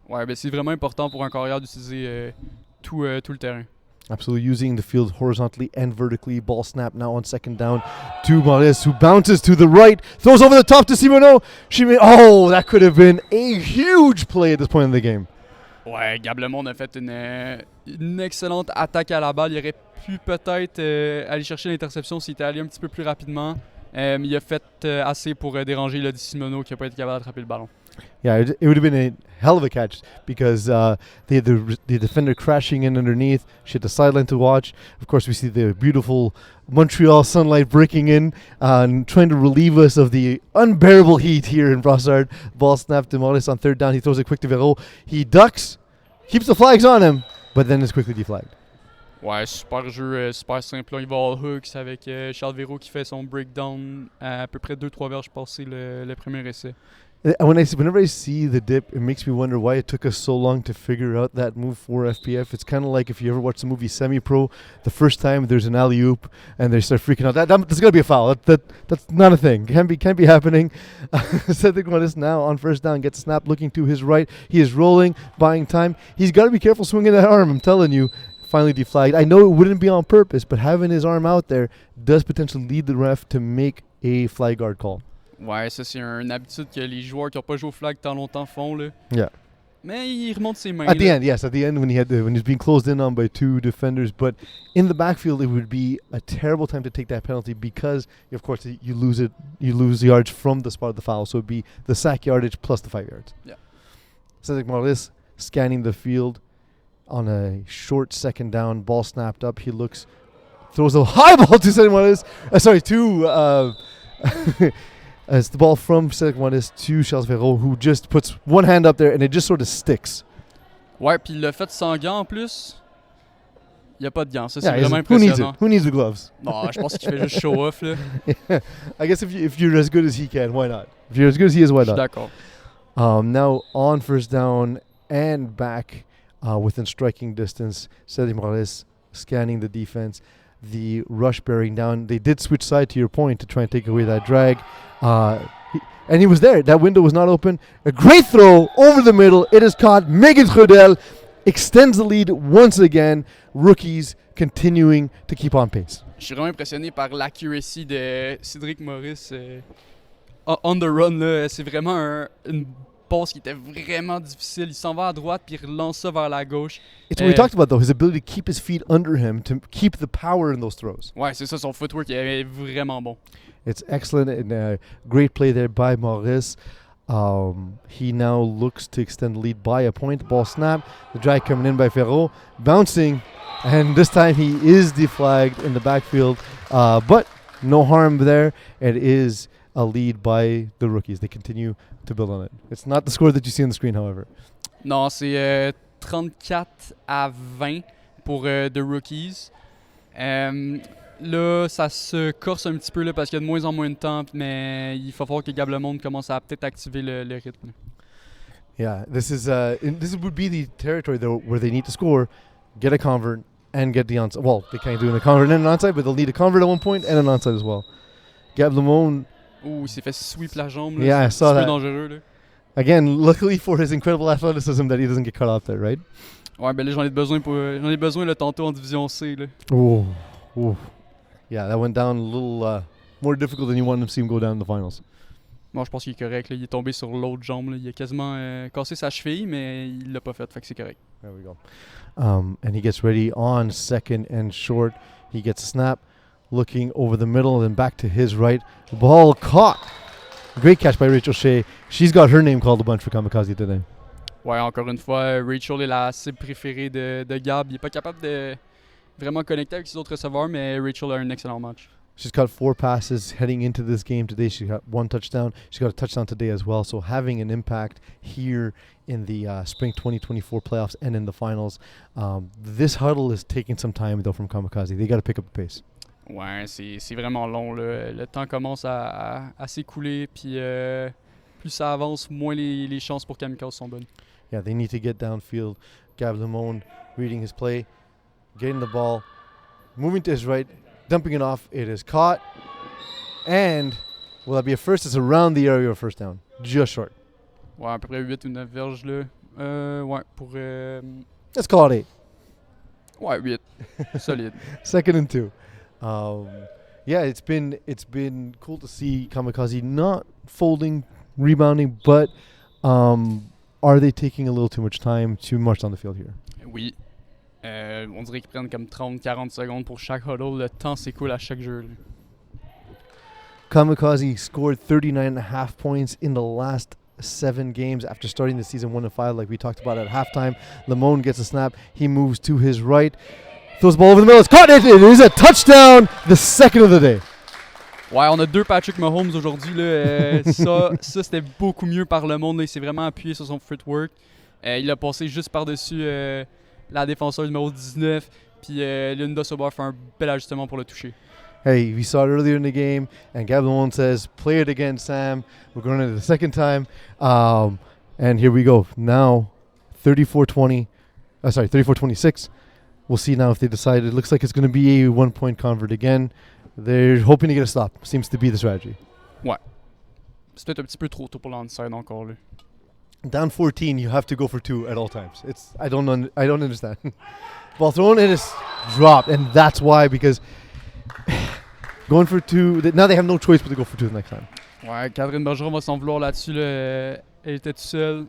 Ouais, ben c'est vraiment important pour un carrière d'utiliser tout le terrain. Absolutely using the field horizontally and vertically. Ball snap now on second down to Morris, who bounces to the right, throws over the top to Simoneau. That could have been a huge play at this point in the game. Ouais, Gablemond a fait une excellente attaque à la balle. Il aurait pu peut-être aller chercher l'interception s'il était allé un petit peu plus rapidement. Mais il a fait assez pour déranger Elodie Simoneau qui n'a pas été capable d'attraper le ballon. Yeah, it would have been a hell of a catch because they had the defender crashing in underneath. She had the sideline to watch. Of course, we see the beautiful Montreal sunlight breaking in and trying to relieve us of the unbearable heat here in Brossard. Ball snapped to Morris on third down. He throws it quick to Vero. He ducks, keeps the flags on him, but then is quickly deflagged. Ouais, super jeu, super simple. Il va all hooks avec Charles Vero qui fait son breakdown à peu près 2-3 verges passées le premier essai. Whenever I see the dip, it makes me wonder why it took us so long to figure out that move for FPF. It's kind of like if you ever watch the movie Semi-Pro, the first time there's an alley-oop and they start freaking out. That's got to be a foul. That's not a thing. Can't be happening. Cedric Morris now on first down gets snapped, looking to his right. He is rolling, buying time. He's got to be careful swinging that arm. I'm telling you. Finally deflagged. I know it wouldn't be on purpose, but having his arm out there does potentially lead the ref to make a flag guard call. Ouais, ça c'est une habitude que les joueurs qui n'ont pas joué au flag tant longtemps font là. Yeah. Mais il remonte ses mains. At the end, when he's being closed in on by two defenders, but in the backfield, it would be a terrible time to take that penalty because, of course, you lose yards from the spot of the foul, so it'd be the sack yardage plus the 5 yards. Yeah. Cedric Morris scanning the field on a short second down, ball snapped up. He throws a high ball to Cedric Morris. It's the ball from Cedric Morris to Charles Vero, who just puts one hand up there and it just sort of sticks. Ouais, puis il l'a fait sans gants en plus. Il n'y a pas de gants, ça c'est Yeah, vraiment who needs it? impressionnant. Who needs the gloves? Non, je pense qu'il fait juste show off là. I guess if you're as good as he can, why not? If you're as good as he is, why Je suis not? d'accord. Now on first down and back within striking distance, Cedric Morales scanning the defense. The rush bearing down. They did switch side to your point to try and take away that drag. And he was there. That window was not open. A great throw over the middle. It is caught. Megan Trudel extends the lead once again. Rookies continuing to keep on pace. Je suis vraiment impressionné par l'accuracy de Cédric Morris on the run. Là. C'est vraiment une passe qui était vraiment difficile. Il s'en va à droite puis il relance ça vers la gauche. It's what we talked about, though, his ability to keep his feet under him, to keep the power in those throws. Ouais, c'est ça, son footwork est vraiment bon. It's excellent and great play there by Maurice. He now looks to extend the lead by a point. Ball snap. The drag coming in by Ferro. Bouncing. And this time he is deflagged in the backfield. But no harm there. It is a lead by the rookies. They continue to build on it. It's not the score that you see on the screen, however. Non, c'est 34-20 pour The Rookies. Là, ça se corse un petit peu là, parce qu'il y a de moins en moins de temps, mais il faut falloir que Gablemonde commence à peut-être activer le rythme. Yeah, this would be the territory though where they need to score, get a convert, and get the onside. Well, they can't do a convert and an onside, but they'll need a convert at one point and an onside as well. Gablemonde. Oh, il s'est fait sweep la jambe. Là. Yeah, I saw that. that. C'est dangereux. Là. Again, luckily for his incredible athleticism that he doesn't get cut off there, right? Ouais, ben là, j'en ai besoin là, tantôt en division C. Là. Oh. Yeah, that went down a little more difficult than you wanted to see him go down in the finals. Moi, je pense qu'il est correct. Là. Il est tombé sur l'autre jambe. Là. Il a quasiment cassé sa cheville, mais il l'a pas fait. Fait que c'est correct. There we go. And he gets ready on second and short. He gets a snap, looking over the middle, and then back to his right. Ball caught. Great catch by Rachel Shea. She's got her name called a bunch for Kamikaze today. Ouais, encore une fois, Rachel est la cible préférée de Gab. Il n'est pas capable de vraiment connecter avec ses autres receveurs, mais Rachel a un excellent match. She's got 4 passes heading into this game today. She got 1 touchdown. She got a touchdown today as well. So having an impact here in the spring 2024 playoffs and in the finals. This huddle is taking some time though from Kamikaze. They got to pick up the pace. Ouais, c'est vraiment long. Là. Le temps commence à s'écouler, puis plus ça avance, moins les chances pour Kamikaze sont bonnes. Yeah, they need to get downfield. Gab Lemone reading his play, getting the ball, moving to his right, dumping it off. It is caught. And will that be a first? It's around the area of first down. Just short. Ouais, à peu près 8 ou 9 verges. Là. Ouais, pour... Let's call it 8. Ouais, 8. Solide. Second and 2. Yeah, it's been cool to see Kamikaze not folding, rebounding, but are they taking a little too much time, too much on the field here? Oui. On dirait qu'ils prennent comme 30-40 secondes pour chaque huddle. Le temps s'écoule à chaque jeu. Là. Kamikaze scored 39.5 points in the last 7 games after starting the season 1-5, like we talked about at halftime. Lemone gets a snap. He moves to his right. Throws the ball over the middle. It's caught. It is a touchdown. The second of the day. Ouais, on a 2 Patrick Mahomes aujourd'hui. Là. Ça c'était beaucoup mieux par le monde. Là. Il s'est vraiment appuyé sur son footwork. Il a passé juste par-dessus la défenseur numéro 19. Puis Linda Sobar fait un bel ajustement pour le toucher. Hey, we saw it earlier in the game, and Gableone says, play it again, Sam. We're going into the second time. And here we go. Now, 34-26. We'll see now if they decide. It looks like it's going to be a 1-point convert again. They're hoping to get a stop. Seems to be the strategy. Ouais. C'est peut-être un petit peu trop tôt pour l'onside encore. Là. Down 14, you have to go for 2 at all times. I don't understand. Ball thrown, it is dropped. And that's why, because going for 2, now they have no choice but to go for 2 the next time. Ouais, Catherine Bergeron va s'en vouloir là-dessus. Là. Elle était toute seule.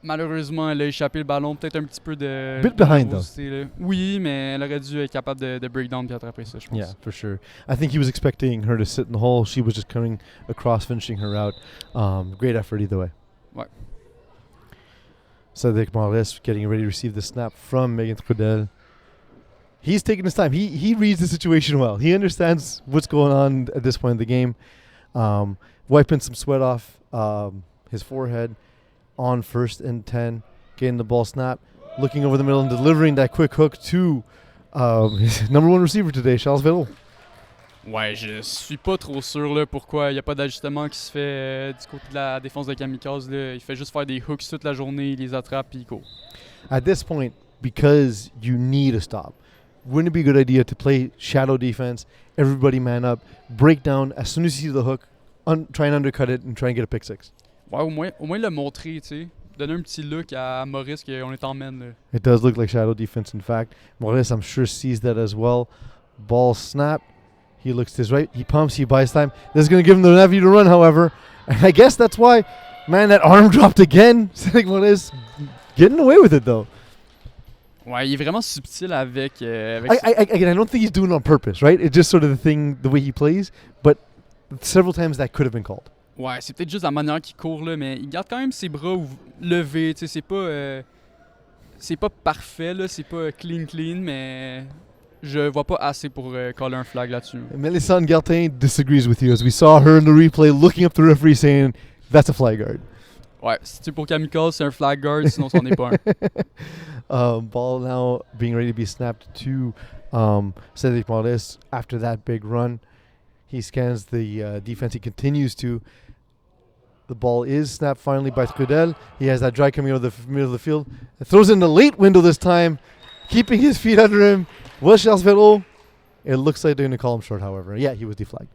Malheureusement, elle a échappé le ballon. Peut-être un petit peu de... Bit behind, though. Là. Oui, mais elle aurait dû être capable de break down et attraper ça, je pense. Yeah, for sure. I think he was expecting her to sit in the hole. She was just coming across, finishing her route. Great effort either way. Ouais. Cedric Maurice getting ready to receive the snap from Megan Trudel. He's taking his time. He reads the situation well. He understands what's going on at this point in the game. Wiping some sweat off his forehead on 1st and 10. Getting the ball snap. Looking over the middle and delivering that quick hook to his number 1 receiver today, Charles Vettel. Ouais, je suis pas trop sûr là, pourquoi il n'y a pas d'ajustement qui se fait du côté de la défense de Kamikaze. Là. Il fait juste faire des hooks toute la journée, il les attrape et il court. At this point, because you need a stop, wouldn't it be a good idea to play shadow defense, everybody man up, break down as soon as you see the hook, try and undercut it and try and get a pick 6? Ouais, au moins le montrer, tu sais. Donner un petit look à Maurice qu'on est en main. Là. It does look like shadow defense, in fact. Maurice, I'm sure, sees that as well. Ball snap. He looks to his right. He pumps. He buys time. This is going to give him the avenue to run, however. And I guess that's why Man, that arm dropped again. Cédric Morales getting away with it, though. Ouais, il est vraiment subtil avec... Again, I don't think he's doing it on purpose, right? It's just sort of the way he plays. But several times that could have been called. Ouais, c'est peut-être juste la manière qu'il court, là, mais il garde quand même ses bras levés. Tu sais, c'est pas parfait, là, c'est pas clean, mais je vois pas assez pour caller un flag là-dessus. Mélissande Guertin disagrees with you as we saw her in the replay looking up the referee saying, that's a flag guard. Ouais, si tu pour Kamikaze, c'est un flag guard, sinon c'en est pas un. Ball now being ready to be snapped to Cédric Morales after that big run. He scans the defense. He continues to. The ball is snapped finally by Trudel. He has that drag coming out of the middle of the field. It throws in the late window this time, keeping his feet under him. Charles Vero. It looks like they're going to call him short, however. Yeah, he was deflagged.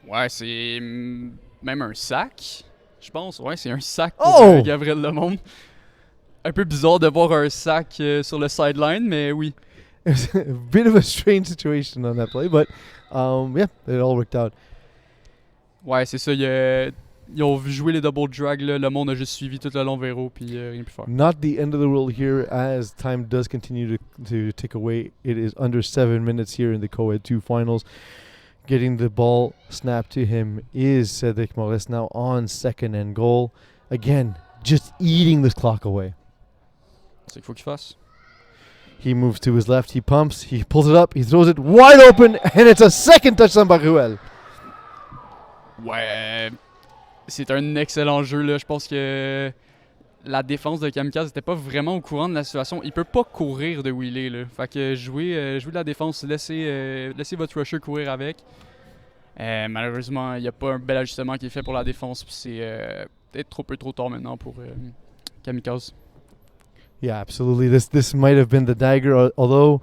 Ouais, c'est même un sac, je pense. Ouais, c'est un sac pour Gabriel Lemonde. Un peu bizarre de voir un sac sur le sideline, mais oui. It was a bit of a strange situation on that play, but yeah, it all worked out. Ouais, c'est ça. Ils ont joué les double drag, là. Le monde a juste suivi tout le long Véro, puis rien plus fort. Not the end of the world here as time does continue to tick away. It is under 7 minutes here in the Co-Ed 2 finals. Getting the ball snapped to him is Cédric Morales now on 2nd and goal. Again, just eating this clock away. C'est qu'il faut qu'il fasse. He moves to his left, he pumps, he pulls it up, he throws it wide open, and it's a second touchdown by Ruel. Ouais, c'est un excellent jeu, là. Je pense que la défense de Kamikaze n'était pas vraiment au courant de la situation. Il peut pas courir de où il est, là. Fait que jouer la défense, laissez votre rusher courir avec. Malheureusement, il n'y a pas un bel ajustement qui est fait pour la défense, puis c'est peut-être trop tard maintenant pour Kamikaze. Yeah, absolutely. This might have been the dagger, although,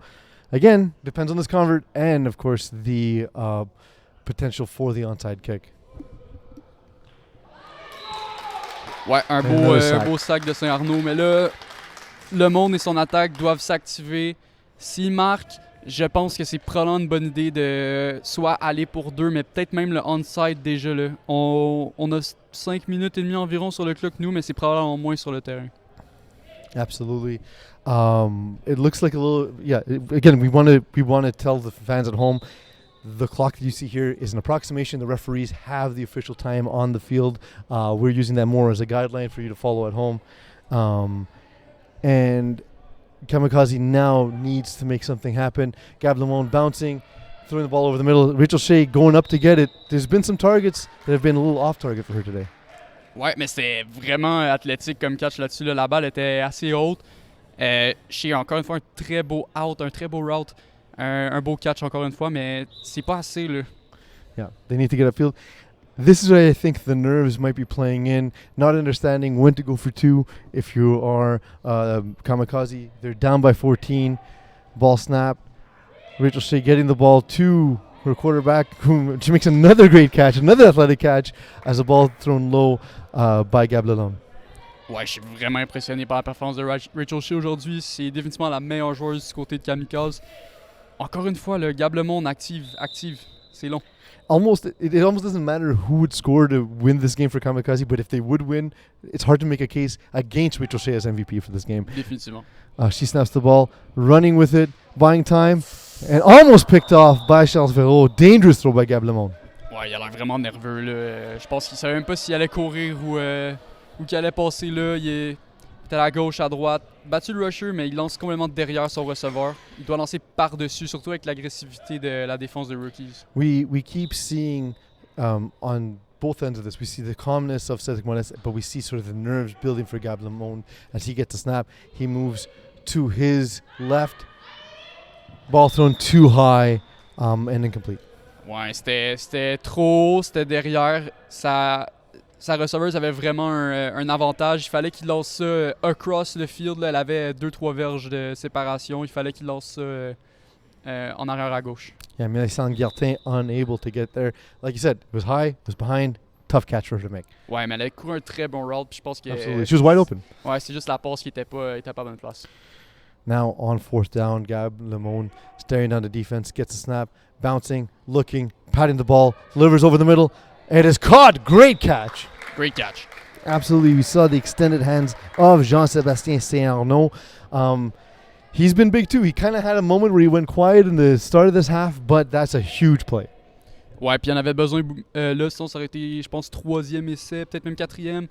again, depends on this convert and, of course, the potential for the onside kick. Ouais, un beau sac de Saint-Arnaud, mais là, le monde et son attaque doivent s'activer. S'il marque, je pense que c'est probablement une bonne idée de soit aller pour 2, mais peut-être même le onside déjà. Là. On a 5 minutes et demie environ sur le clock, nous, mais c'est probablement moins sur le terrain. Absolutely. It looks like a little. Yeah. Again, we want to tell the fans at home, the clock that you see here is an approximation. The referees have the official time on the field. We're using that more as a guideline for you to follow at home. And Kamikaze now needs to make something happen. Gab Lemon bouncing, throwing the ball over the middle. Rachel Shea going up to get it. There's been some targets that have been a little off target for her today. Ouais, mais c'était vraiment athlétique comme catch là-dessus. Là. La balle était assez haute. Shea, encore une fois, un très beau out, un très beau route. Un beau catch encore une fois, mais c'est pas assez, là. Yeah, they need to get upfield. This is where I think the nerves might be playing in, not understanding when to go for 2 if you are Kamikaze. They're down by 14. Ball snap. Rachel Shea getting the ball to her quarterback, who she makes another great catch, another athletic catch, as the ball thrown low by Gab Lalonde. Ouais, je suis vraiment impressionné par la performance de Rachel Shea aujourd'hui. C'est définitivement la meilleure joueuse du côté de Kamikaze. Encore une fois, le Gab Lemon active. C'est long. It almost doesn't matter who would score to win this game for Kamikaze, but if they would win, it's hard to make a case against Rachel Shea as MVP for this game. Définitivement. She snaps the ball, running with it, buying time, and almost picked off by Charles Vero. Dangerous throw by Gab Lemon. Ouais, il a l'air vraiment nerveux, là. Je pense qu'il savait même pas s'il allait courir ou qu'il allait passer là. Il était à gauche, à droite. Battu le rusher, mais il lance complètement derrière son receveur. Il doit lancer par-dessus, surtout avec l'agressivité de la défense des rookies. We keep seeing on both ends of this, we see the calmness of Cédric Morales, but we see sort of the nerves building for Gab Lemon as he gets the snap. He moves to his left. Ball thrown too high and incomplete. Ouais, c'était trop haut, c'était derrière. Sa receveuse avait vraiment un avantage. Il fallait qu'il lance ça across le field. Là. Elle avait 2-3 verges de séparation. Il fallait qu'il lance ça en arrière à gauche. Yeah, Mélissande Guertin unable to get there. Like you said, it was high, it was behind. Tough catch for her to make. Ouais, mais elle a couru un très bon route. Puis je pense que Absolutely. She was wide open. Ouais, c'est juste la passe qui était pas à bonne place. Now on 4th down, Gab Lemon staring down the defense, gets a snap, bouncing, looking, patting the ball, delivers over the middle. It is caught. Great catch. Great catch. Absolutely. We saw the extended hands of Jean-Sébastien Saint-Arnaud. He's been big too. He kind of had a moment where he went quiet in the start of this half, but that's a huge play. Ouais, puis il en avait besoin. Là, sinon, ça aurait été, je pense, 3e essai, peut-être même 4e.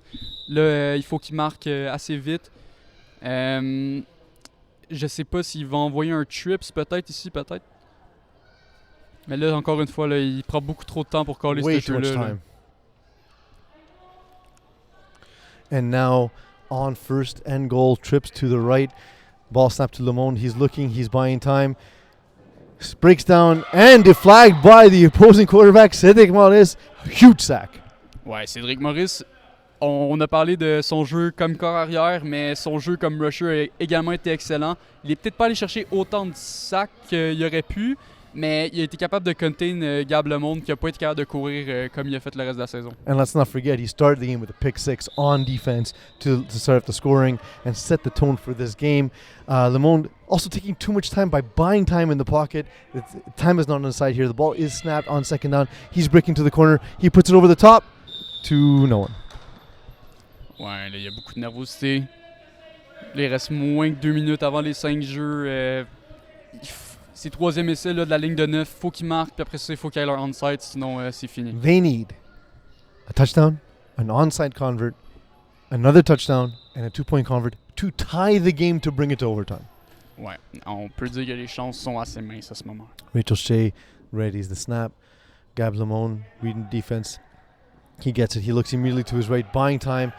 Là, il faut qu'il marque assez vite. Je sais pas s'il va envoyer un trips, peut-être ici, peut-être. Mais là, encore une fois, là, il prend beaucoup trop de temps pour coller ce jeu-là. And now, on first and goal, trips to the right. Ball snapped to Lemond. He's looking. He's buying time. Breaks down and deflagged by the opposing quarterback, Cédric Maurice. Huge sack. Ouais, Cédric Maurice, on a parlé de son jeu comme corps arrière, mais son jeu comme rusher a également été excellent. Il est peut-être pas allé chercher autant de sacs qu'il aurait pu, mais il a été capable de contain Gab Lemond qui n'a pas été capable de courir comme il a fait le reste de la saison. And let's not forget, he started the game with a pick six on defense to start up the scoring and set the tone for this game. Lemond also taking too much time by buying time in the pocket. Time is not on the side here. The ball is snapped on second down. He's breaking to the corner. He puts it over the top to no one. Ouais, là, il y a beaucoup de nervosité. Là, il reste moins que 2 minutes avant les 5 jeux. C'est 3e essai là, de la ligne de 9. Faut qu'il marque, puis après ça, il faut qu'il y ait leur onside, sinon c'est fini. They need a touchdown, an onside convert, another touchdown, and a 2-point convert to tie the game to bring it to overtime. Ouais, on peut dire que les chances sont assez minces à ce moment. Rachel Shea readies the snap. Gab Lemond reading defense. He gets it. He looks immediately to his right, buying time.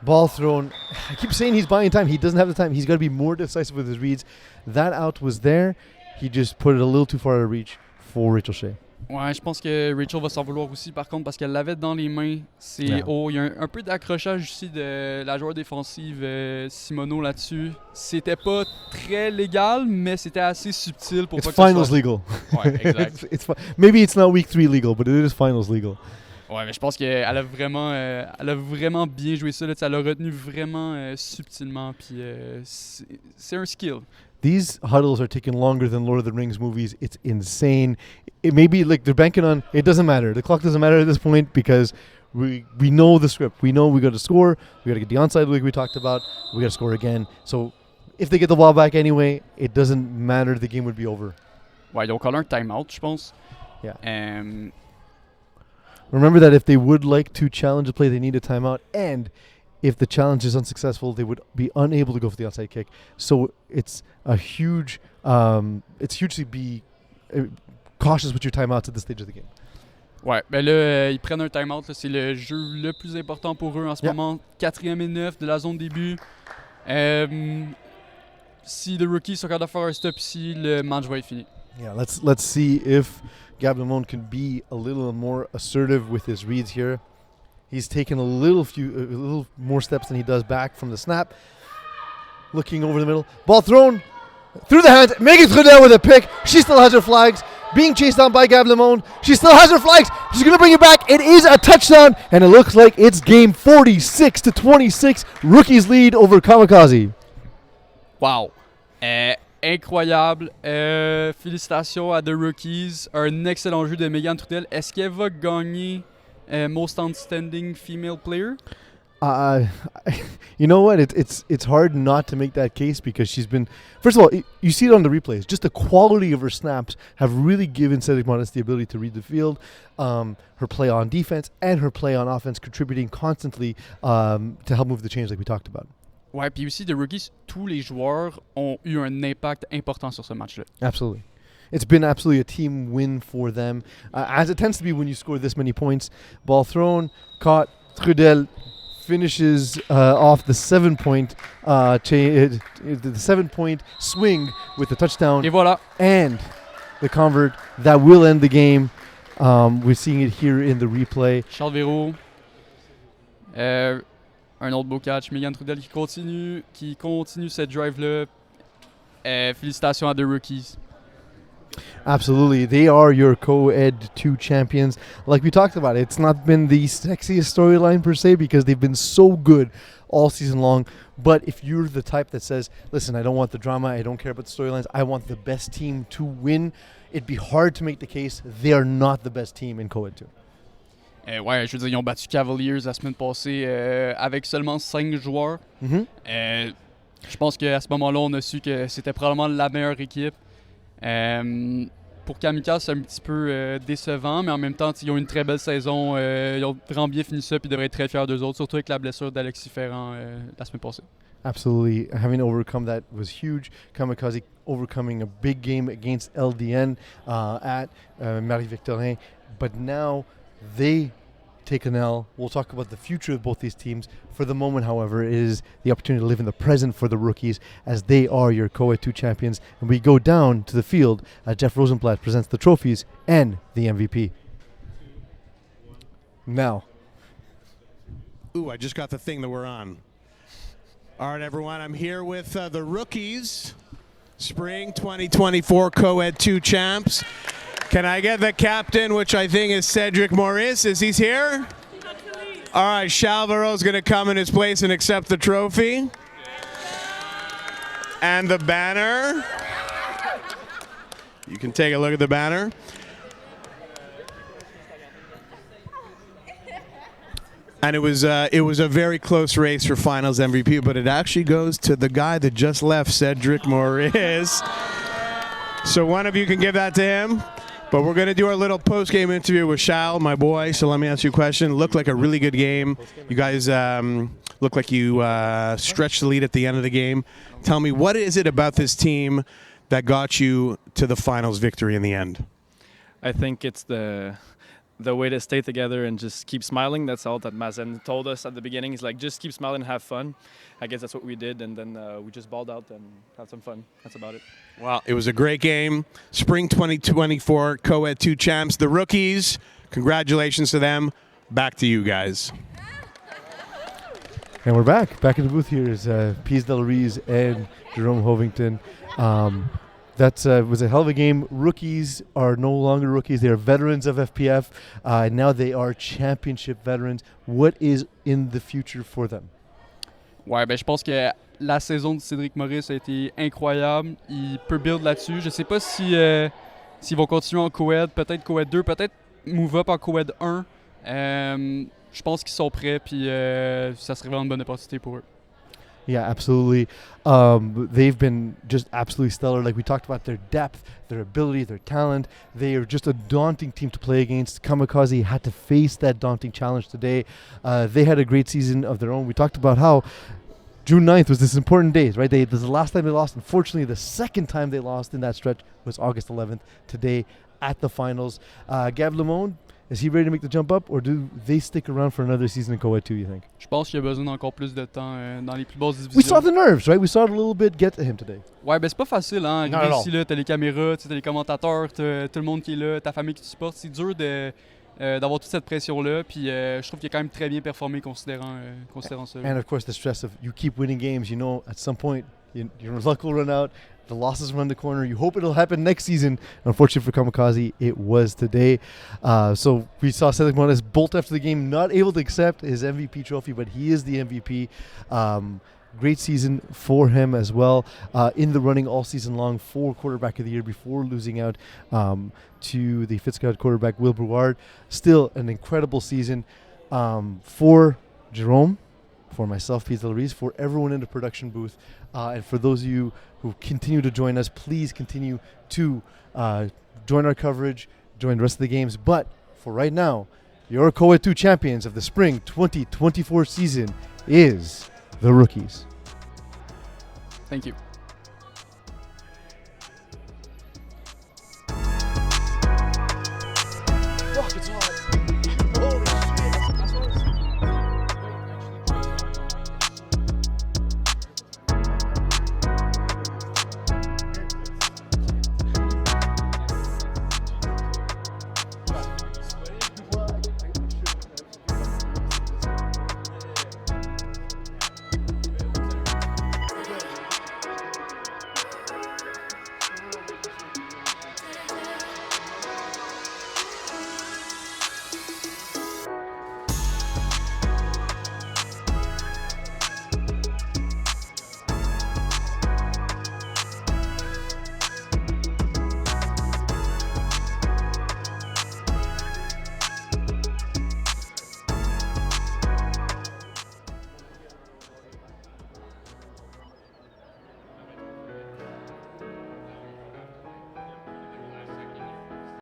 Ball thrown. I keep saying he's buying time. He doesn't have the time. He's got to be more decisive with his reads. That out was there. He just put it a little too far out of reach for Rachel Shea. Ouais, je pense que Rachel va s'en vouloir aussi, par contre, parce qu'elle l'avait dans les mains. C'est haut. Il y a un peu d'accrochage ici de la joueur défensive Simoneau là-dessus. C'était pas très légal, mais c'était assez subtil pour pas que ça soit... It's finals legal. Ouais, exact. Maybe it's not week 3 legal, but it is finals legal. Ouais, mais je pense qu'elle a vraiment bien joué ça. Là, elle l'a retenu vraiment subtilement. Puis c'est un skill. These huddles are taking longer than Lord of the Rings movies. It's insane. It may be like they're banking on. It doesn't matter. The clock doesn't matter at this point because we know the script. We know we got to score. We got to get the onside like we talked about. We got to score again. So if they get the ball back anyway, it doesn't matter. The game would be over. Ouais, ils ont collé un timeout, je pense. Yeah. Remember that if they would like to challenge a play, they need a timeout. And if the challenge is unsuccessful, they would be unable to go for the onside kick. So it's a huge, it's huge to be cautious with your timeouts at this stage of the game. Ouais, ben là, ils prennent un timeout. Là, c'est le jeu le plus important pour eux en ce moment. 4e et 9 de la zone début. Si les rookies sont capables de faire un stop ici, le match va être fini. Yeah, let's see if Gab Lemond can be a little more assertive with his reads here. He's taken a little more steps than he does back from the snap. Looking over the middle. Ball thrown through the hands. Megan Trudel with a pick. She still has her flags. Being chased down by Gab Lemond. She still has her flags. She's going to bring it back. It is a touchdown. And it looks like it's game 46-26. Rookies lead over Kamikaze. Wow. Incroyable. Félicitations à The Rookies. Un excellent jeu de Megan Trudel. Est-ce qu'elle va gagner Most Outstanding Female Player? You know what? It's hard not to make that case because she's been. First of all, you see it on the replays. Just the quality of her snaps have really given Cédric Maurice the ability to read the field. Her play on defense and her play on offense contributing constantly to help move the chains like we talked about. Ouais, puis aussi, The Rookies, tous les joueurs ont eu un impact important sur ce match-là. Absolutely. It's been absolutely a team win for them, as it tends to be when you score this many points. Ball thrown, caught. Trudel finishes off the 7-point the 7-point swing with the touchdown. Et voilà. And the convert that will end the game. We're seeing it here in the replay. Charles Véraud. Un autre beau catch. Megan Trudel qui continue cette drive-là. Félicitations à The Rookies. Absolutely. They are your co-ed 2 champions. Like we talked about, it's not been the sexiest storyline per se because they've been so good all season long. But if you're the type that says, listen, I don't want the drama, I don't care about the storylines, I want the best team to win, it'd be hard to make the case they are not the best team in co-ed 2. Ouais, je veux dire, ils ont battu Cavaliers la semaine passée avec seulement 5 joueurs. Je pense qu'à ce moment-là, on a su que c'était probablement la meilleure équipe. Pour Kamikaze, c'est un petit peu décevant, mais en même temps, ils ont une très belle saison. Ils ont vraiment bien fini ça, puis ils devraient être très fiers d'eux autres, surtout avec la blessure d'Alexis Ferrand la semaine passée. Absolutely. Having overcome that was huge. Kamikaze overcoming a big game against LDN at Marie-Victorin. But now they take an L. We'll talk about the future of both these teams. For the moment, however, it is the opportunity to live in the present for the rookies as they are your Co-Ed 2 champions. And we go down to the field. Jeff Rosenblatt presents the trophies and the MVP. Now. Ooh, I just got the thing that we're on. All right, everyone, I'm here with the rookies, Spring 2024 Co-Ed 2 champs. Can I get the captain, which I think is Cedric Maurice? Is he here? All right, Chalvaro's going to come in his place and accept the trophy. And the banner. You can take a look at the banner. And it was a very close race for Finals MVP, but it actually goes to the guy that just left, Cedric Maurice. So one of you can give that to him. But we're going to do our little post-game interview with Shal, my boy. So let me ask you a question. Looked like a really good game. You guys look like you stretched the lead at the end of the game. Tell me, what is it about this team that got you to the finals victory in the end? I think it's the way to stay together and just keep smiling. That's all that Mazen told us at the beginning. He's like, just keep smiling and have fun. I guess that's what we did, and then we just balled out and had some fun. That's about it. Well, it was a great game. Spring 2024 Co-Ed 2 champs, the rookies. Congratulations to them. Back to you guys. And we're back. Back in the booth here is Piz Del Ruiz and Jerome Hovington. That was a hell of a game. Rookies are no longer rookies. They are veterans of FPF. Now they are championship veterans. What is in the future for them? Ouais, ben je pense que la saison de Cédric Maurice a été incroyable. Il peut build là-dessus. Je sais pas si s'ils vont continuer en Co-Ed, peut-être Co-Ed 2, peut-être move up en Co-Ed 1. Je pense qu'ils sont prêts, puis ça serait vraiment une bonne opportunité pour eux. Yeah, absolutely. They've been just absolutely stellar. Like we talked about their depth, their ability, their talent. They are just a daunting team to play against. Kamikaze had to face that daunting challenge today. They had a great season of their own. We talked about how June 9th was this important day, right? This is the last time they lost. Unfortunately, the second time they lost in that stretch was August 11th, today at the finals. Gab Lemond, is he ready to make the jump up, or do they stick around for another season in Co-Ed 2, you think? Je pense qu'il a besoin d'encore plus de temps dans les plus basses divisions. We saw the nerves, right? We saw it a little bit get to him today. Ouais, ben c'est pas facile, hein. Arriver ici, là, t'as les caméras, t'as les commentateurs, t'as tout le monde qui est là, ta famille qui te supporte. C'est dur d'avoir toute cette pression-là. Puis je trouve qu'il a quand même très bien performé considérant ça. And of course, the stress of you keep winning games. You know, at some point, your luck will run out. The losses run the corner. You hope it'll happen next season. Unfortunately for Kamikaze, it was today. So we saw Cedric Montes bolt after the game, not able to accept his MVP trophy, but he is the MVP. Great season for him as well. In the running all season long for quarterback of the year before losing out to the Fitzgerald quarterback Will Brouard. Still an incredible season for Jerome, for myself, Piz Del Ruiz, for everyone in the production booth, and for those of you who continue to join us, please continue to join our coverage, join the rest of the games. But for right now, your Co-Ed 2 champions of the Spring 2024 season is the Rookies. Thank you.